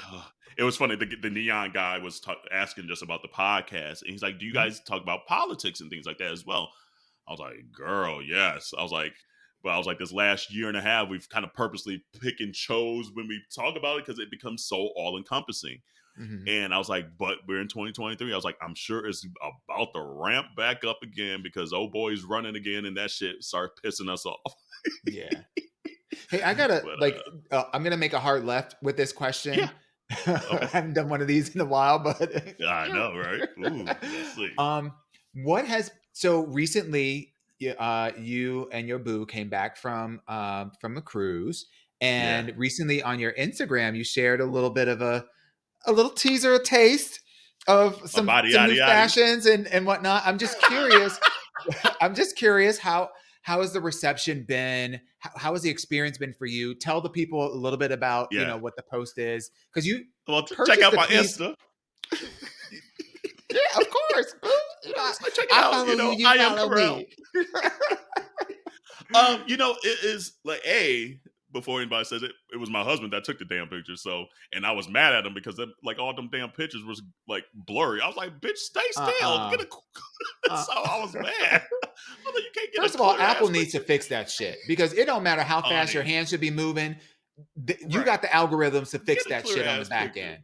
it was funny. The neon guy was asking just about the podcast, and he's like, "Do you guys talk about politics and things like that as well?" I was like, "Girl, yes." I was like, this last year and a half, we've kind of purposely pick and chose when we talk about it because it becomes so all encompassing. Mm-hmm. And I was like, but we're in 2023. I was like, I'm sure it's about to ramp back up again because old boy's running again and that shit starts pissing us off. Yeah. Hey, I gotta I'm gonna make a hard left with this question. Yeah. Okay. I haven't done one of these in a while, but I know, right? Ooh, let's see. What has so recently? You and your boo came back from a cruise, and recently on your Instagram, you shared a little bit of a little teaser, a taste of some new fashions and whatnot. I'm just curious. I'm just curious how has the reception been? How has the experience been for you? Tell the people a little bit about what the post is, because you check out my Insta. Yeah, of course. Check it out. Follow you I follow am Carell. me. It is like before anybody says it, it was my husband that took the damn picture. So, and I was mad at him because like all them damn pictures was like blurry. I was like, bitch, stay still. Get a so I was mad. I was like, you can't get First of all, Apple needs to fix that shit, because it don't matter how fast your hands should be moving. You got the algorithms to fix that shit on the back end.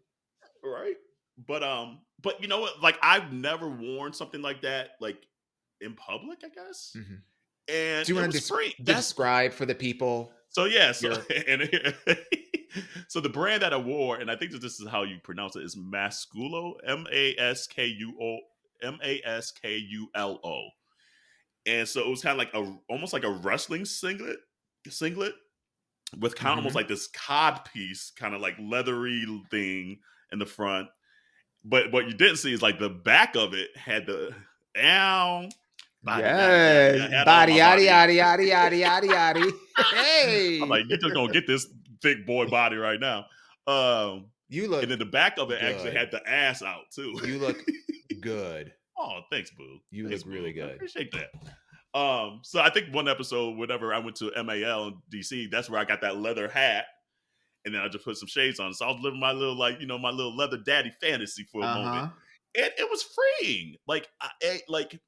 Right. But you know what? Like, I've never worn something like that, like in public, I guess. Mm-hmm. And do you want to describe for the people? So so the brand that I wore, and I think that this is how you pronounce it, is Masculo, Maskulo. And so it was kind of like almost like a wrestling singlet with kind of almost like this cod piece, kind of like leathery thing in the front. But what you didn't see is like the back of it had the body yaddy. Hey, I'm like, you just gonna get this thick boy body right now. You look, and then the back of it actually had the ass out too. You look good. Oh, thanks, boo. You look really good. I appreciate that. So I think one episode, whenever I went to MAL in DC, that's where I got that leather hat. And then I just put some shades on. So I was living my little, my little leather daddy fantasy for a moment. And it was freeing. Like,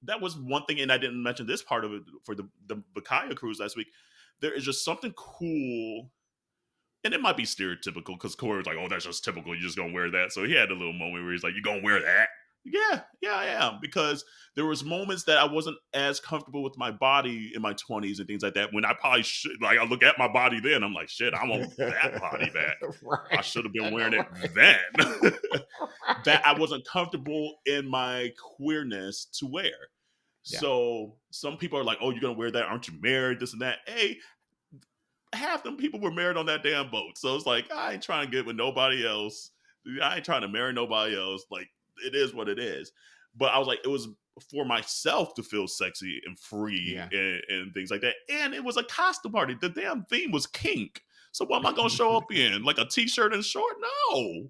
that was one thing. And I didn't mention this part of it for the Vacaya cruise last week. There is just something cool. And it might be stereotypical because Corey was like, oh, that's just typical. You're just going to wear that. So he had a little moment where he's like, you going to wear that? Yeah, I am. Because there was moments that I wasn't as comfortable with my body in my 20s and things like that. When I probably should, I look at my body then, I'm like, shit, I want that body back. Right. I should have been wearing it then. That I wasn't comfortable in my queerness to wear. Yeah. So some people are like, oh, you're going to wear that? Aren't you married? This and that. Hey, half them people were married on that damn boat. So it's like, I ain't trying to get with nobody else. I ain't trying to marry nobody else. Like, it is what it is. But I was like, it was for myself to feel sexy and free and things like that. And it was a costume party. The damn theme was kink. So what am I going to show up in? Like a t-shirt and short? No.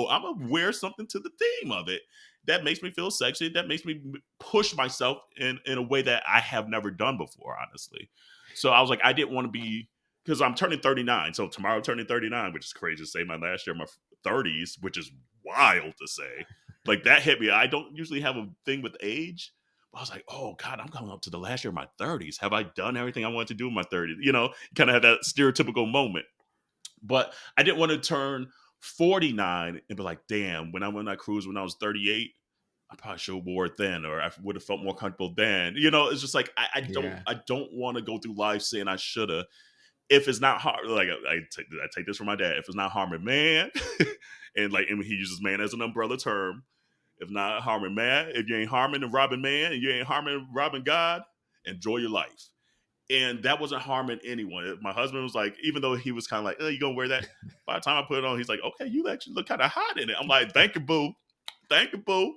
I'm going to wear something to the theme of it. That makes me feel sexy. That makes me push myself in a way that I have never done before, honestly. So I was like, I didn't want to be, because I'm turning 39. So tomorrow I'm turning 39, which is crazy to say. My last year, my 30s, which is wild to say. Like, that hit me. I don't usually have a thing with age. But I was like, oh, God, I'm coming up to the last year of my 30s. Have I done everything I wanted to do in my 30s? You know, kind of had that stereotypical moment. But I didn't want to turn 49 and be like, damn, when I went on that cruise when I was 38, I probably should have wore it then, or I would have felt more comfortable then. You know, it's just like, I don't want to go through life saying I should have. If it's not hard, like I take this from my dad. If it's not harming man, and he uses man as an umbrella term. If not harming man, if you ain't harming and robbing man, and you ain't harming and robbing God, enjoy your life. And that wasn't harming anyone. My husband was like, even though he was kind of like, oh, you gonna wear that? By the time I put it on, he's like, okay, you actually look kind of hot in it. I'm like, thank you, boo. Thank you, boo.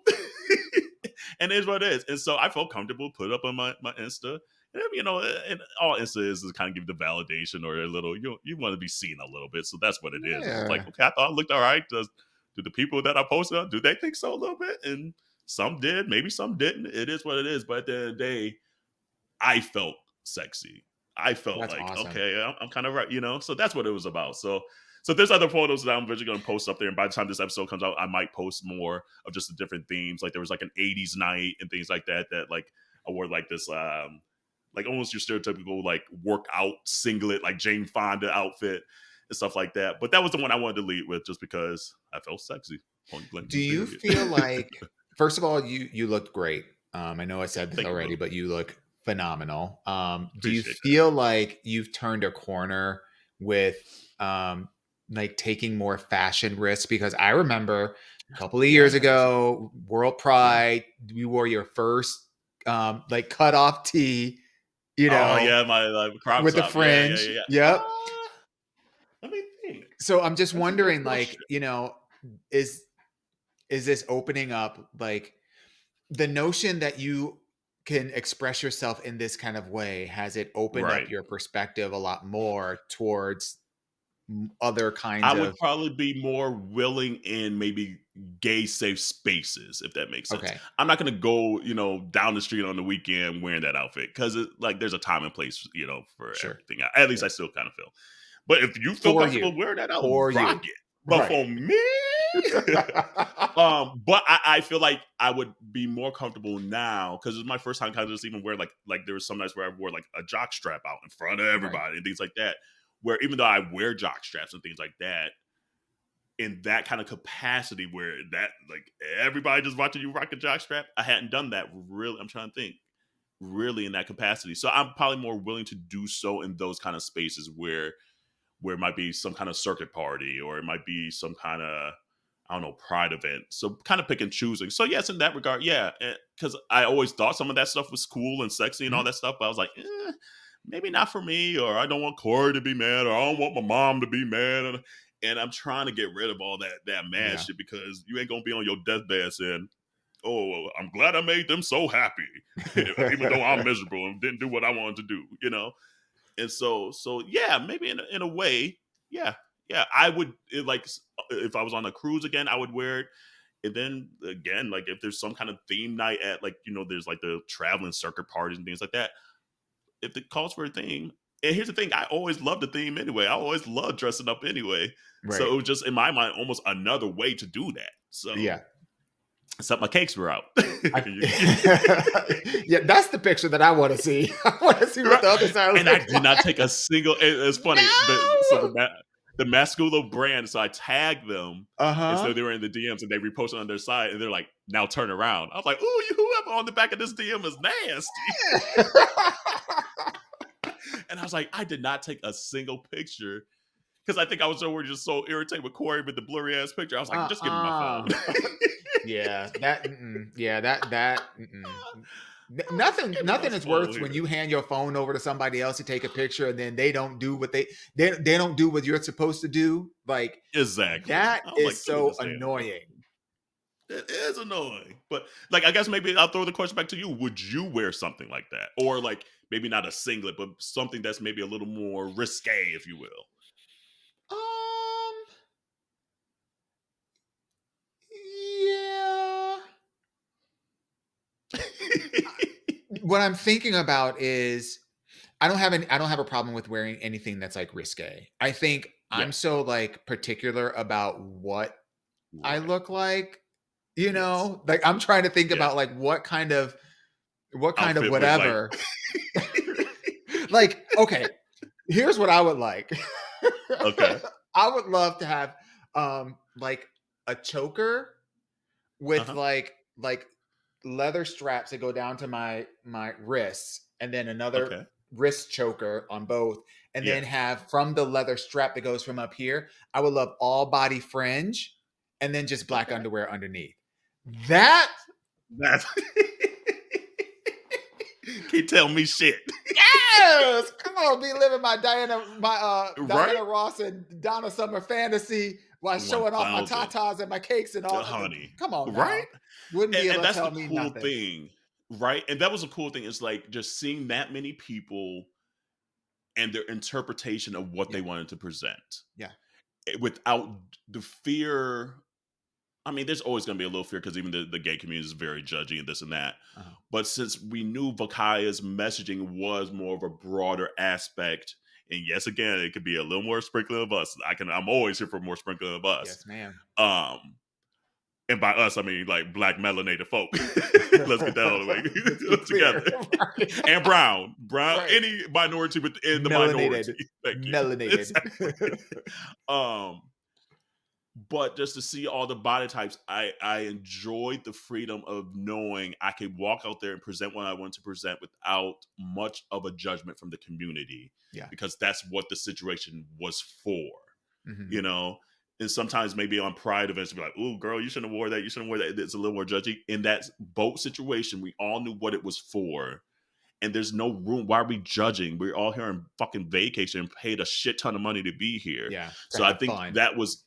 And it is what it is. And so I felt comfortable, put it up on my Insta. And, you know, and all Insta is kind of give the validation or a little, you want to be seen a little bit. So that's what it is. It's like, okay, I thought it looked all right. Do the people that I posted on, do they think so a little bit? And some did, maybe some didn't. It is what it is. But at the end of the day, I felt sexy. I felt that's like, awesome. Okay, I'm kind of right, you know? So that's what it was about. So there's other photos that I'm eventually going to post up there. And by the time this episode comes out, I might post more of just the different themes. Like there was like an 80s night and things like that like I wore like this, like almost your stereotypical like workout singlet, like Jane Fonda outfit and stuff like that. But that was the one I wanted to lead with just because I felt sexy. Point blank. Do you Period. feel like, first of all, you looked great. I know I said this Thank you, already, brother. but you look phenomenal. Do you Appreciate feel like you've turned a corner with like taking more fashion risks? Because I remember a couple of years Yes. ago, World Pride, you wore your first like cut off tee, you Oh know, yeah, my crop with the top. Yeah, yeah, fringe. yeah, yeah. Yep. Let me think. So I'm just That's a good wondering, like, question. is this opening up like the notion that you can express yourself in this kind of way? Has it opened up Right. your perspective a lot more towards other I kinds would of probably be more willing in maybe gay safe spaces, if that makes sense. okay, I'm not gonna go, down the street on the weekend wearing that outfit because like there's a time and place, for sure, everything. At least yeah, I still kind of feel. But if you feel for you, comfortable wearing that out, for you, rock it. But right? for me, but I feel like I would be more comfortable now because it's my first time kind of just even wear like there was some nights where I wore like a jock strap out in front of Right, everybody and things like that. Where even though I wear jock straps and things like that, in that kind of capacity where that like everybody just watching you rock a jock strap, I hadn't done that really. I'm trying to think really in that capacity. So I'm probably more willing to do so in those kind of spaces where it might be some kind of circuit party or it might be some kind of I don't know pride event. So kind of pick and choosing. So yes, in that regard, yeah, because I always thought some of that stuff was cool and sexy and all mhm, that stuff, but I was like, maybe not for me, or I don't want Corey to be mad, or I don't want my mom to be mad, and I'm trying to get rid of all that mad yeah, shit because you ain't gonna be on your deathbed saying, "Oh, I'm glad I made them so happy," even though I'm miserable and didn't do what I wanted to do. And so yeah, maybe in a way, yeah, yeah, I would if I was on a cruise again, I would wear it. And then again, like if there's some kind of theme night at like there's like the traveling circuit parties and things like that. If it calls for a theme, and here's the thing, I always loved the theme anyway. I always loved dressing up anyway. So right, it was just in my mind almost another way to do that. So yeah. except my cakes were out. I, yeah, that's the picture that I want to see. I want to see what Right. the other side And I looks did not like. take a single. It's funny. No. The Masculo brand. So I tagged them, Uh and so huh. they were in the DMs, and they reposted on their side, and they're like, "Now turn around." I was like, "Ooh, whoever on the back of this DM is nasty." And I was like, I did not take a single picture because I think I was just so irritated with Corey with the blurry ass picture. I was like, just give me my phone. Yeah, that. Yeah, that. Nothing. Give me my Nothing is phone worse when here. you hand your phone over to somebody else to take a picture, and then they don't do what they don't do what you're supposed to do. Like Exactly. that I was is like, give me so this damn phone. annoying. It is annoying. But like I guess maybe I'll throw the question back to you. Would you wear something like that? Or like maybe not a singlet, but something that's maybe a little more risque, if you will. Um. Yeah. What I'm thinking about is I don't have a problem with wearing anything that's like risque. I think I'm Yes. so like particular about what I Right. look like, Yes. like I'm trying to think Yes. about like what kind of Outfit would like whatever. Like, okay, here's what I would like. okay. I would love to have like a choker with Uh-huh. like leather straps that go down to my wrists, and then another Okay. wrist choker on both, and then Yes. have from the leather strap that goes from up here. I would love all body fringe, and then just black Okay. underwear underneath. That That's can't tell me shit. yes, come on, be living my Right? Diana Ross and Donna Summer fantasy while showing off my 1000. tatas and my cakes and all. Honey. Come on Right? now, wouldn't be And able to that's the tell me cool nothing. thing. Right? And that was a cool thing. Is like just seeing that many people and their interpretation of what Yeah, they wanted to present. yeah, Without the fear. I mean, there's always going to be a little fear because even the gay community is very judgy and this and that. uh-huh. But since we knew Vacaya's messaging was more of a broader aspect, and yes, again, it could be a little more sprinkling of us. I'm always here for more sprinkling of us. Yes, ma'am. Um, and by us, I mean like black melanated folk. Let's get that all the Let's be way clear. together. Right. And brown, Right. any minority within the Melanated. minority. Thank you. Melanated. Exactly. Um, But just to see all the body types, I enjoyed the freedom of knowing I could walk out there and present what I want to present without much of a judgment from the community. Yeah. Because that's what the situation was for, Mhm. you know? And sometimes maybe on pride events, be like, "Ooh, girl, you shouldn't have wore that. You shouldn't wear that." It's a little more judgy. In that boat situation, we all knew what it was for. And there's no room. Why are we judging? We're all here on fucking vacation and paid a shit ton of money to be here. Yeah. So I think fun. that was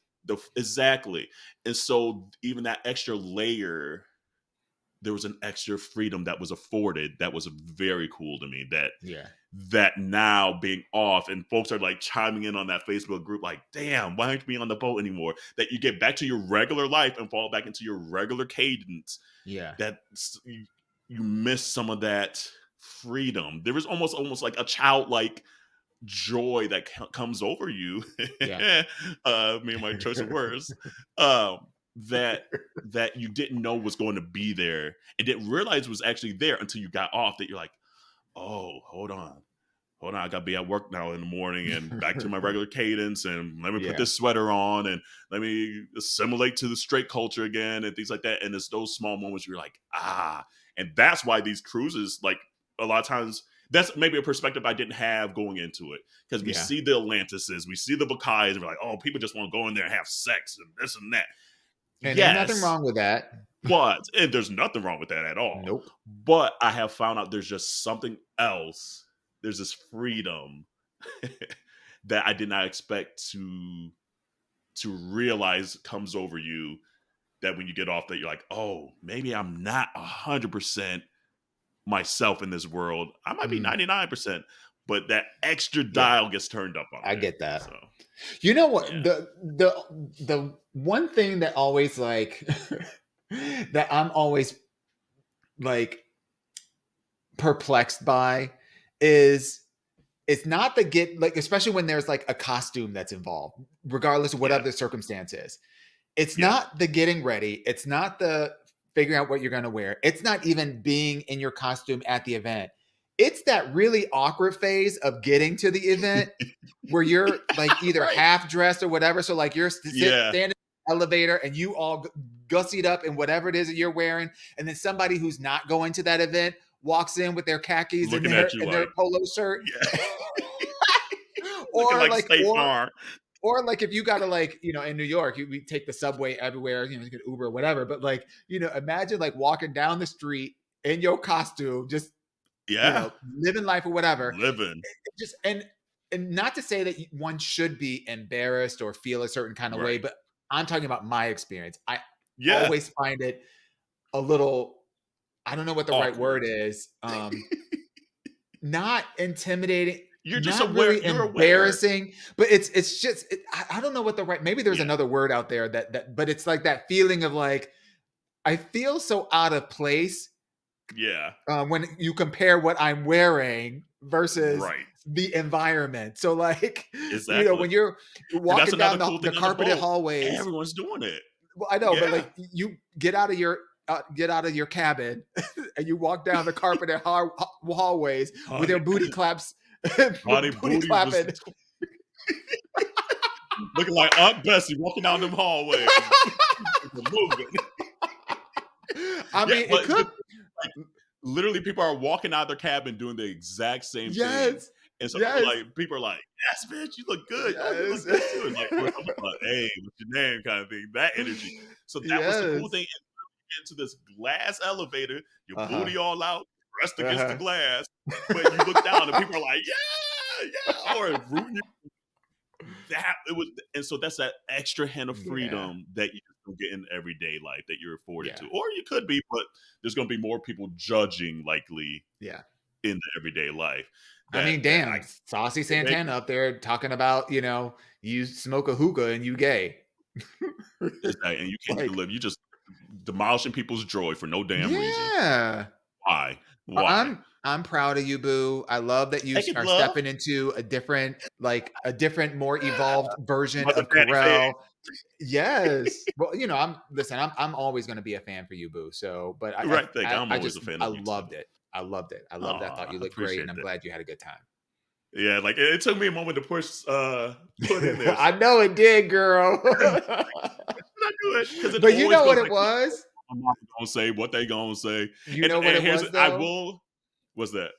exactly. And so even that extra layer, there was an extra freedom that was afforded that was very cool to me. That now being off and folks are like chiming in on that Facebook group, like, damn, why aren't you on the boat anymore? That you get back to your regular life and fall back into your regular cadence. Yeah. That you miss some of that freedom. There is almost like a childlike joy that comes over you. Yeah. Me and my choice of words. That you didn't know was going to be there and didn't realize was actually there until you got off. That you're like, oh, hold on, I gotta be at work now in the morning and back to my regular cadence, and let me put this sweater on and let me assimilate to the straight culture again and things like that. And it's those small moments where you're like, and that's why these cruises, like, a lot of times, that's maybe a perspective I didn't have going into it, because we see the Atlantises, we see the Vacayas, and we're like, oh, people just want to go in there and have sex and this and that. And there's nothing wrong with that. And there's nothing wrong with that at all. Nope. But I have found out there's just something else. There's this freedom that I did not expect to realize comes over you, that when you get off, that you're like, oh, maybe I'm not 100% myself in this world. I might be 99%, but that extra dial gets turned up on. I get that. So, you know what? The one thing that always like that I'm always like perplexed by is it's not the get, like, especially when there's like a costume that's involved, regardless of whatever the circumstance is. It's not the getting ready. It's not the figuring out what you're going to wear. It's not even being in your costume at the event. It's that really awkward phase of getting to the event where you're like either half dressed or whatever. So like you're standing in the elevator and you all gussied up in whatever it is that you're wearing. And then somebody who's not going to that event walks in with their khakis and their polo shirt. Or like State Farm. Or like if you gotta, like, you know, in New York, we take the subway everywhere, you know, you get Uber or whatever. But like, you know, imagine like walking down the street in your costume, just you know, living life or whatever. Just and not to say that one should be embarrassed or feel a certain kind of way, but I'm talking about my experience. I always find it a little, I don't know what the right word is. Not intimidating. You're just not aware, really embarrassing, but it's just I don't know what the right, maybe there's another word out there that but it's like that feeling of like I feel so out of place. When you compare what I'm wearing versus the environment. So like, you know, when you're walking down the carpeted hallways, everyone's doing it. Well, I know, but like you get out of your cabin and you walk down the carpeted hallways with your booty claps. Booty clapping. Looking like Aunt Bessie walking down them hallways. I mean, it could. Literally, people are walking out of their cabin doing the exact same thing. And so people are like, yes, bitch, you look good. You look good too. And like, hey, what's your name kind of thing. That energy. So that was the cool thing. And into this glass elevator, your booty all out, pressed against the glass, but you look down and people are like, yeah, or rooting you. And so that's that extra hint of freedom that you don't get in everyday life that you're afforded to, or you could be, but there's going to be more people judging likely, in the everyday life. I mean, damn, Saucy Santana up there talking about, you know, you smoke a hookah and you gay, and you can't live. You just demolishing people's joy for no damn reason. Why? I'm proud of you, Boo. I love that you are stepping into a different, more evolved version of Corel. Yes. Well, you know, I'm always going to be a fan for you, Boo. So, but I'm always a fan of you. I loved it. I loved it. I thought you looked great, and I'm glad you had a good time. Yeah, like it took me a moment to put in there. I know it did, girl. Not good because it But you always know what goes it like, was? I'm not gonna say what they gonna say. You And know what it here's was, I though? will. What's that?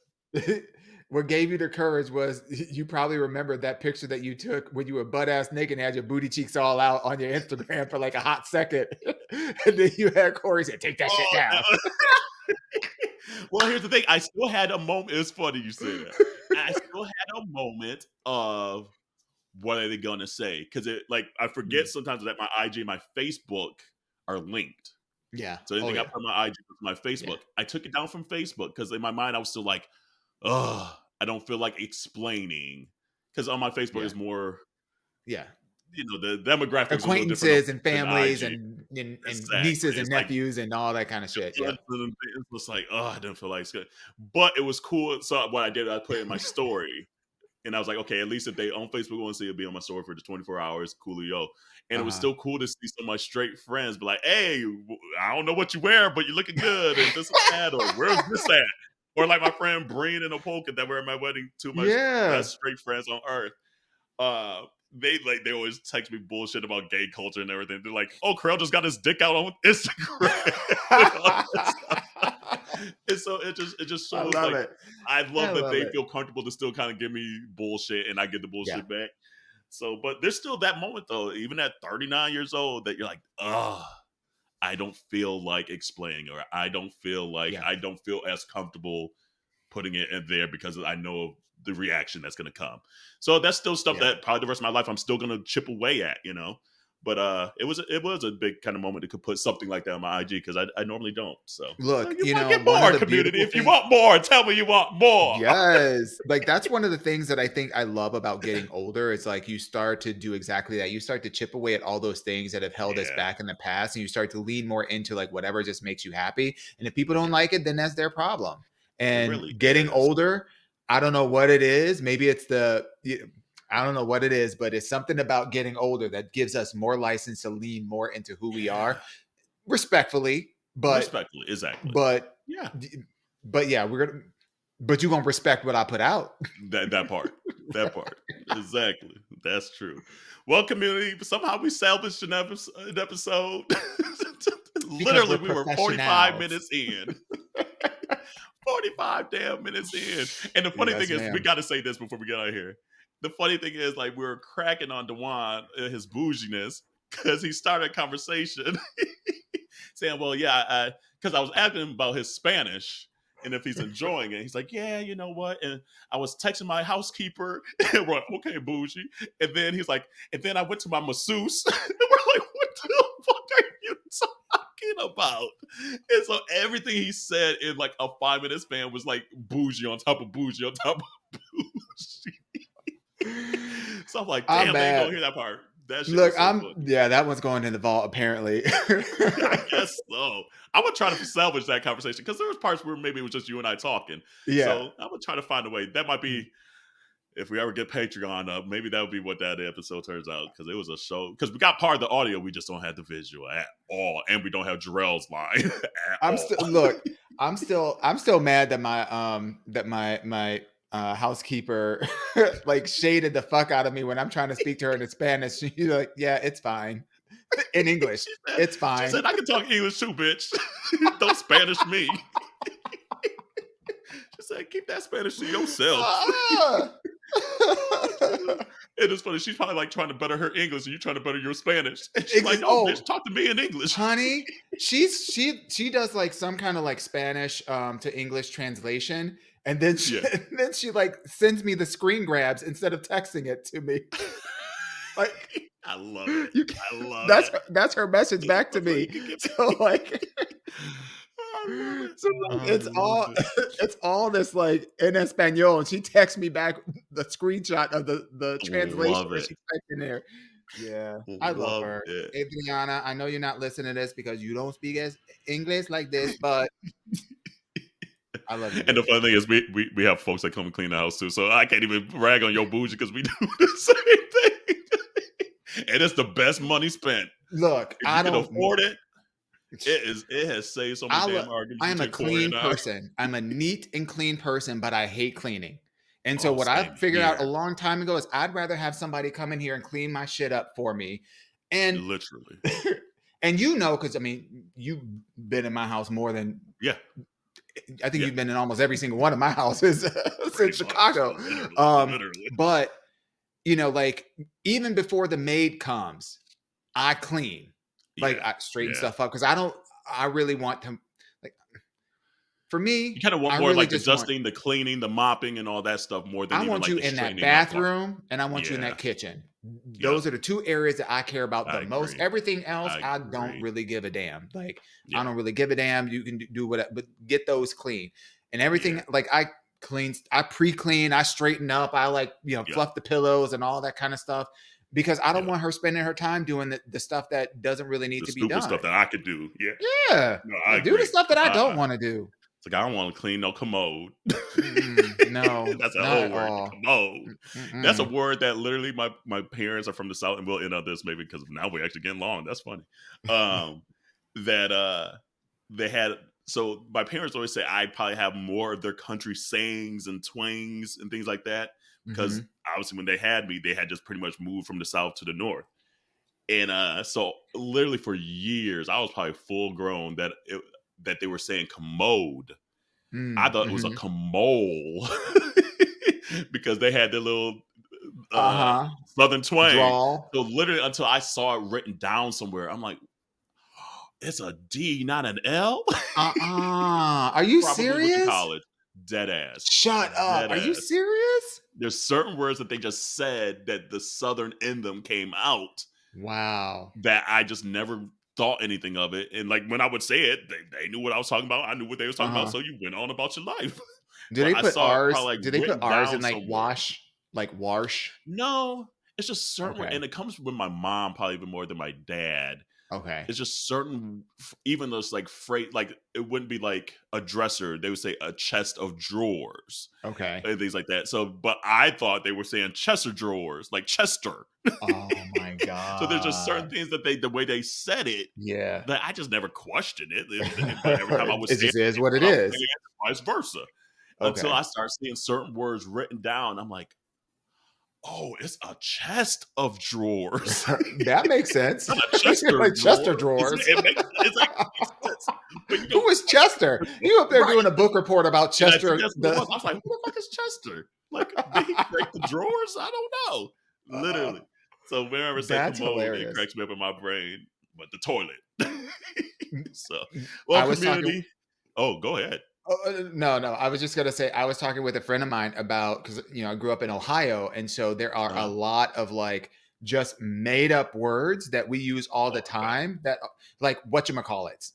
What gave you the courage was you probably remember that picture that you took when you were butt ass naked and had your booty cheeks all out on your Instagram for like a hot second. And then you had Corey say, take that shit Oh, down. well, here's the thing. I still had a moment. It's funny you say that. I still had a moment of what are they gonna say? Because it like I forget sometimes that my IG and my Facebook are linked. Yeah. So anything I put on my IG to my Facebook. Yeah. I took it down from Facebook because in my mind I was still like, ugh, I don't feel like explaining. Because on my Facebook is more, Yeah. The demographics Acquaintances and than families IG. and Exactly. nieces and It's like nephews and all that kind of shit. Yeah. it's just like, oh, I didn't feel like it's good. But it was cool. So what I did, I put it in my story. And I was like, okay, at least if they on Facebook want to see it, be on my story for just 24 hours, coolio. And it was still cool to see some of my straight friends be like, hey, I don't know what you wear, but you're looking good, and this and that, or where's this at? Or like my friend Breen and Opolka that were at my wedding, two of my best straight friends on earth. They always text me bullshit about gay culture and everything. They're like, oh, Carell just got his dick out on Instagram. And so it just shows I love that they feel comfortable to still kind of give me bullshit and I get the bullshit back. So, but there's still that moment though, even at 39 years old, that you're like, I don't feel like explaining, or I don't feel as comfortable putting it in there because I know the reaction that's going to come. So that's still stuff that probably the rest of my life I'm still going to chip away at, But it was a big kind of moment to put something like that on my IG because I normally don't. So look, you might get more community if you want more. Tell me you want more. Yes, like that's one of the things that I think I love about getting older. It's like you start to do exactly that. You start to chip away at all those things that have held us back in the past, and you start to lean more into like whatever just makes you happy. And if people don't like it, then that's their problem. And really getting older, I don't know what it is. Maybe it's I don't know what it is, but it's something about getting older that gives us more license to lean more into who we are, respectfully. Exactly. But yeah, but you're gonna respect what I put out. That part. Exactly. That's true. Well, community, somehow we salvaged an episode. Literally, we were 45 minutes in. 45 damn minutes in. And the funny thing is, we got to say this before we get out of here. The funny thing is, like, we were cracking on Dawon, his boujeeness, because he started a conversation saying, well, yeah, because I was asking him about his Spanish and if he's enjoying it. He's like, yeah, you know what? And I was texting my housekeeper, and we're like, okay, bougie. And then he's like, and then I went to my masseuse, and we're like, what the fuck are you talking about? And so everything he said in like a 5-minute span was like bougie on top of bougie on top of bougie. So I'm like, damn, they ain't gonna hear that part. That shit Look, funny. that one's going in the vault apparently. I guess so. I would try to salvage that conversation because there was parts where maybe it was just you and I talking. Yeah. So I would try to find a way. That might be, if we ever get Patreon up, maybe that would be what that episode turns out, because it was a show. Because we got part of the audio, we just don't have the visual at all, and we don't have Jarrell's line. I'm still mad that my housekeeper like shaded the fuck out of me when I'm trying to speak to her in Spanish. She's like, yeah, it's fine. In English, it's fine. She said, I can talk English too, bitch. Don't Spanish me. She said, keep that Spanish to yourself. It is funny. She's probably like trying to better her English, and you're trying to better your Spanish. And she's like, no, bitch, talk to me in English, honey. She does like some kind of like Spanish to English translation, and then she like sends me the screen grabs instead of texting it to me. Like, I love it. That's her message back to me. So like, it's all this like in Espanol, and she texts me back the screenshot of the translation that she's texting there. Yeah, I love her. Adriana, I know you're not listening to this because you don't speak English like this, but I love you. And the funny thing is, we have folks that come and clean the house too, so I can't even brag on your bougie because we do the same thing. And it's the best money spent. Look, if you can afford it. It has saved so many damn arguments. I am a clean person. I'm a neat and clean person, but I hate cleaning. And so what I figured out a here. long time ago is I'd rather have somebody come in here and clean my shit up for me. And Literally. and you know, because I mean, you've been in my house more than I think you've been in almost every single one of my houses since Chicago. Literally. But you know, like even before the maid comes, I clean. Like I straighten stuff up because I really want to, like, for me, you kind of want more really like the dusting, the cleaning, the mopping, and all that stuff more than I want you in that bathroom and I want you in that kitchen. Those are the two areas that I care about the most. Everything else, I don't really give a damn. Like I don't really give a damn. You can do whatever, but get those clean and everything. Like I pre-clean, I straighten up, I like, you know, fluff the pillows and all that kind of stuff. Because I don't want her spending her time doing the stuff that doesn't really need to be done. Stuff that I could do. Yeah. No, do the stuff that I don't want to do. It's like I don't want to clean no commode. No, that's a whole word. Commode. That's a word that literally my parents are from the South, and we'll end on this maybe because now we're actually getting long. That's funny. That they had. So my parents always say I probably have more of their country sayings and twangs and things like that. Because obviously when they had me, they had just pretty much moved from the South to the North. And so literally for years, I was probably full grown that they were saying commode. I thought it was a commole because they had their little Southern twang. Draw. So literally until I saw it written down somewhere, I'm like, it's a D, not an L? Are you serious? College. Dead ass. Shut up. Are you serious? There's certain words that they just said that the Southern in them came out. Wow. That I just never thought anything of it. And like when I would say it, they knew what I was talking about. I knew what they was talking about. So you went on about your life. Do they put R's? Do they put R's in like wash? Like wash? No. It's just certain, and it comes with my mom probably even more than my dad. Okay. It's just certain, even those like freight, like it wouldn't be like a dresser. They would say a chest of drawers. Okay. And things like that. So, but I thought they were saying Chester drawers, like Chester. Oh my God. So there's just certain things that the way they said it. Yeah. That I just never questioned it. But every time I would say it is what it is. Vice versa. Okay. Until I start seeing certain words written down. I'm like, oh, it's a chest of drawers. That makes sense. Chester, like Chester drawers. It makes sense. But who is Chester? You up there doing a book report about Chester? I was like, who the fuck is Chester? Like, did he break the drawers? I don't know. Literally. So whenever I say commode, it cracks me up in my brain. But the toilet. So, well, community. Oh, go ahead. No. I was just going to say, I was talking with a friend of mine about, because, you know, I grew up in Ohio. And so there are a lot of like just made up words that we use all the time that like whatchamacallits.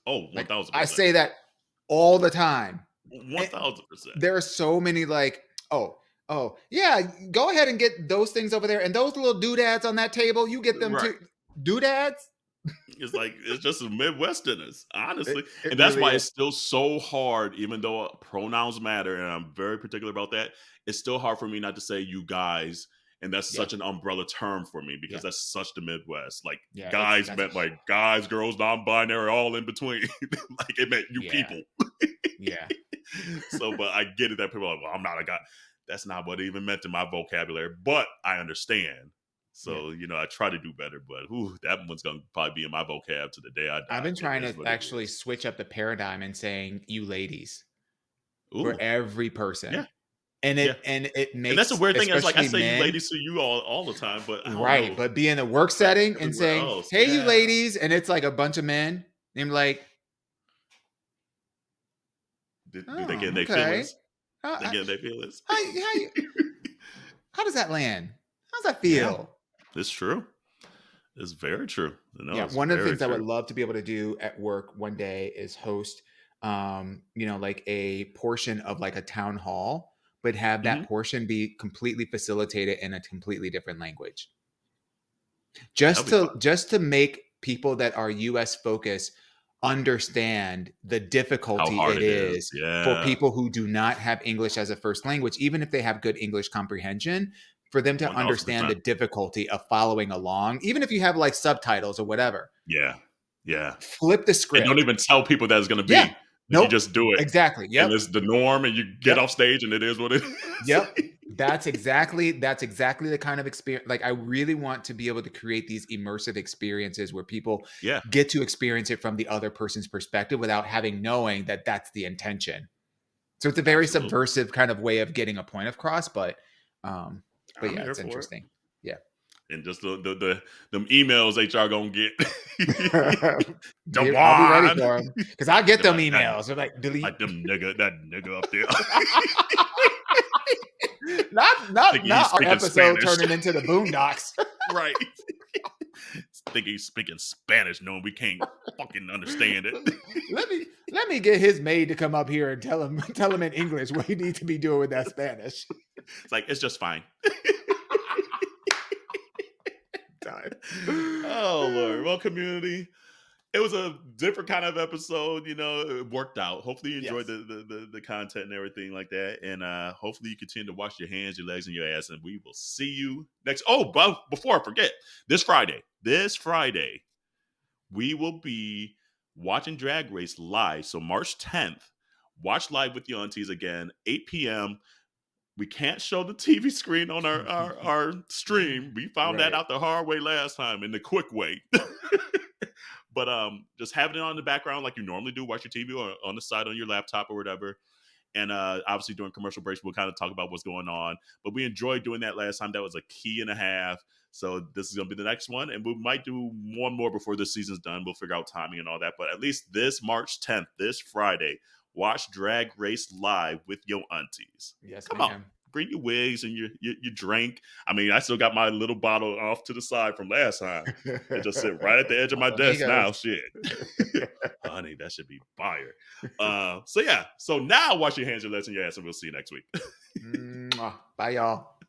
Oh, 1,000%. I say that all the time. 1,000%. There are so many like, oh, yeah, go ahead and get those things over there. And those little doodads on that table, you get them too. Doodads? It's like, it's just a Midwesterners, honestly. And that's really why it's still so hard, even though pronouns matter, and I'm very particular about that. It's still hard for me not to say you guys. And that's such an umbrella term for me because that's such the Midwest. Like guys meant like guys, girls, non-binary, all in between. Like it meant you people. Yeah. So, but I get it that people are like, well, I'm not a guy. That's not what it even meant in my vocabulary, but I understand. So, you know, I try to do better, but that one's going to probably be in my vocab to the day I die. I've been trying to actually switch up the paradigm and saying you ladies for every person. Yeah. And it makes, and that's a weird thing. It's like I say you ladies to you all the time, but I don't know. But be in a work setting and saying, hey, you ladies, and it's like a bunch of men. And I'm like, do they get their feelings? They get their feelings. How does that land? How's that feel? Yeah, it's true. It's very true. One of the things I would love to be able to do at work one day is host, you know, like a portion of like a town hall, but have that portion be completely facilitated in a completely different language. Just to make people that are US focused understand the difficulty it is for people who do not have English as a first language, even if they have good English comprehension, for them to 100%. Understand the difficulty of following along, even if you have like subtitles or whatever. Yeah. Flip the script. And don't even tell people that it's going to be. You just do it. Exactly. Yep. And it's the norm, and you get off stage, and it is what it is. Yep. That's exactly the kind of experience. Like, I really want to be able to create these immersive experiences where people get to experience it from the other person's perspective without knowing that that's the intention. So it's a very subversive kind of way of getting a point across, but yeah, it's interesting. Yeah. And just the them emails HR gonna get. I'll be ready for them because I get them emails. They're like, delete. Like that nigga up there. not our episode Spanish. Turning into the Boondocks. Right. Think he's speaking Spanish, knowing we can't fucking understand it. Let me get his maid to come up here and tell him in English what he needs to be doing with that Spanish. It's like, it's just fine. Oh Lord. Well, community, it was a different kind of episode. It worked out. Hopefully you enjoyed the content and everything like that, and hopefully you continue to wash your hands, your legs, and your ass, and we will see you next. But before I forget, this Friday we will be watching Drag Race live. So March 10th, watch live with your aunties again, 8 p.m. We can't show the TV screen on our stream. We found that out the hard way last time, in the quick way. But just having it on the background like you normally do, watch your TV or on the side on your laptop or whatever. And obviously during commercial breaks, we'll kind of talk about what's going on. But we enjoyed doing that last time. That was a key and a half. So this is going to be the next one. And we might do one more before this season's done. We'll figure out timing and all that. But at least this March 10th, this Friday, watch Drag Race live with your aunties. Yes, Come on. Bring your wigs and your drink. I mean, I still got my little bottle off to the side from last time. It just sit right at the edge of my desk now. Shit. Honey, that should be fire. So now wash your hands, your legs, and your ass, and we'll see you next week. Bye, y'all.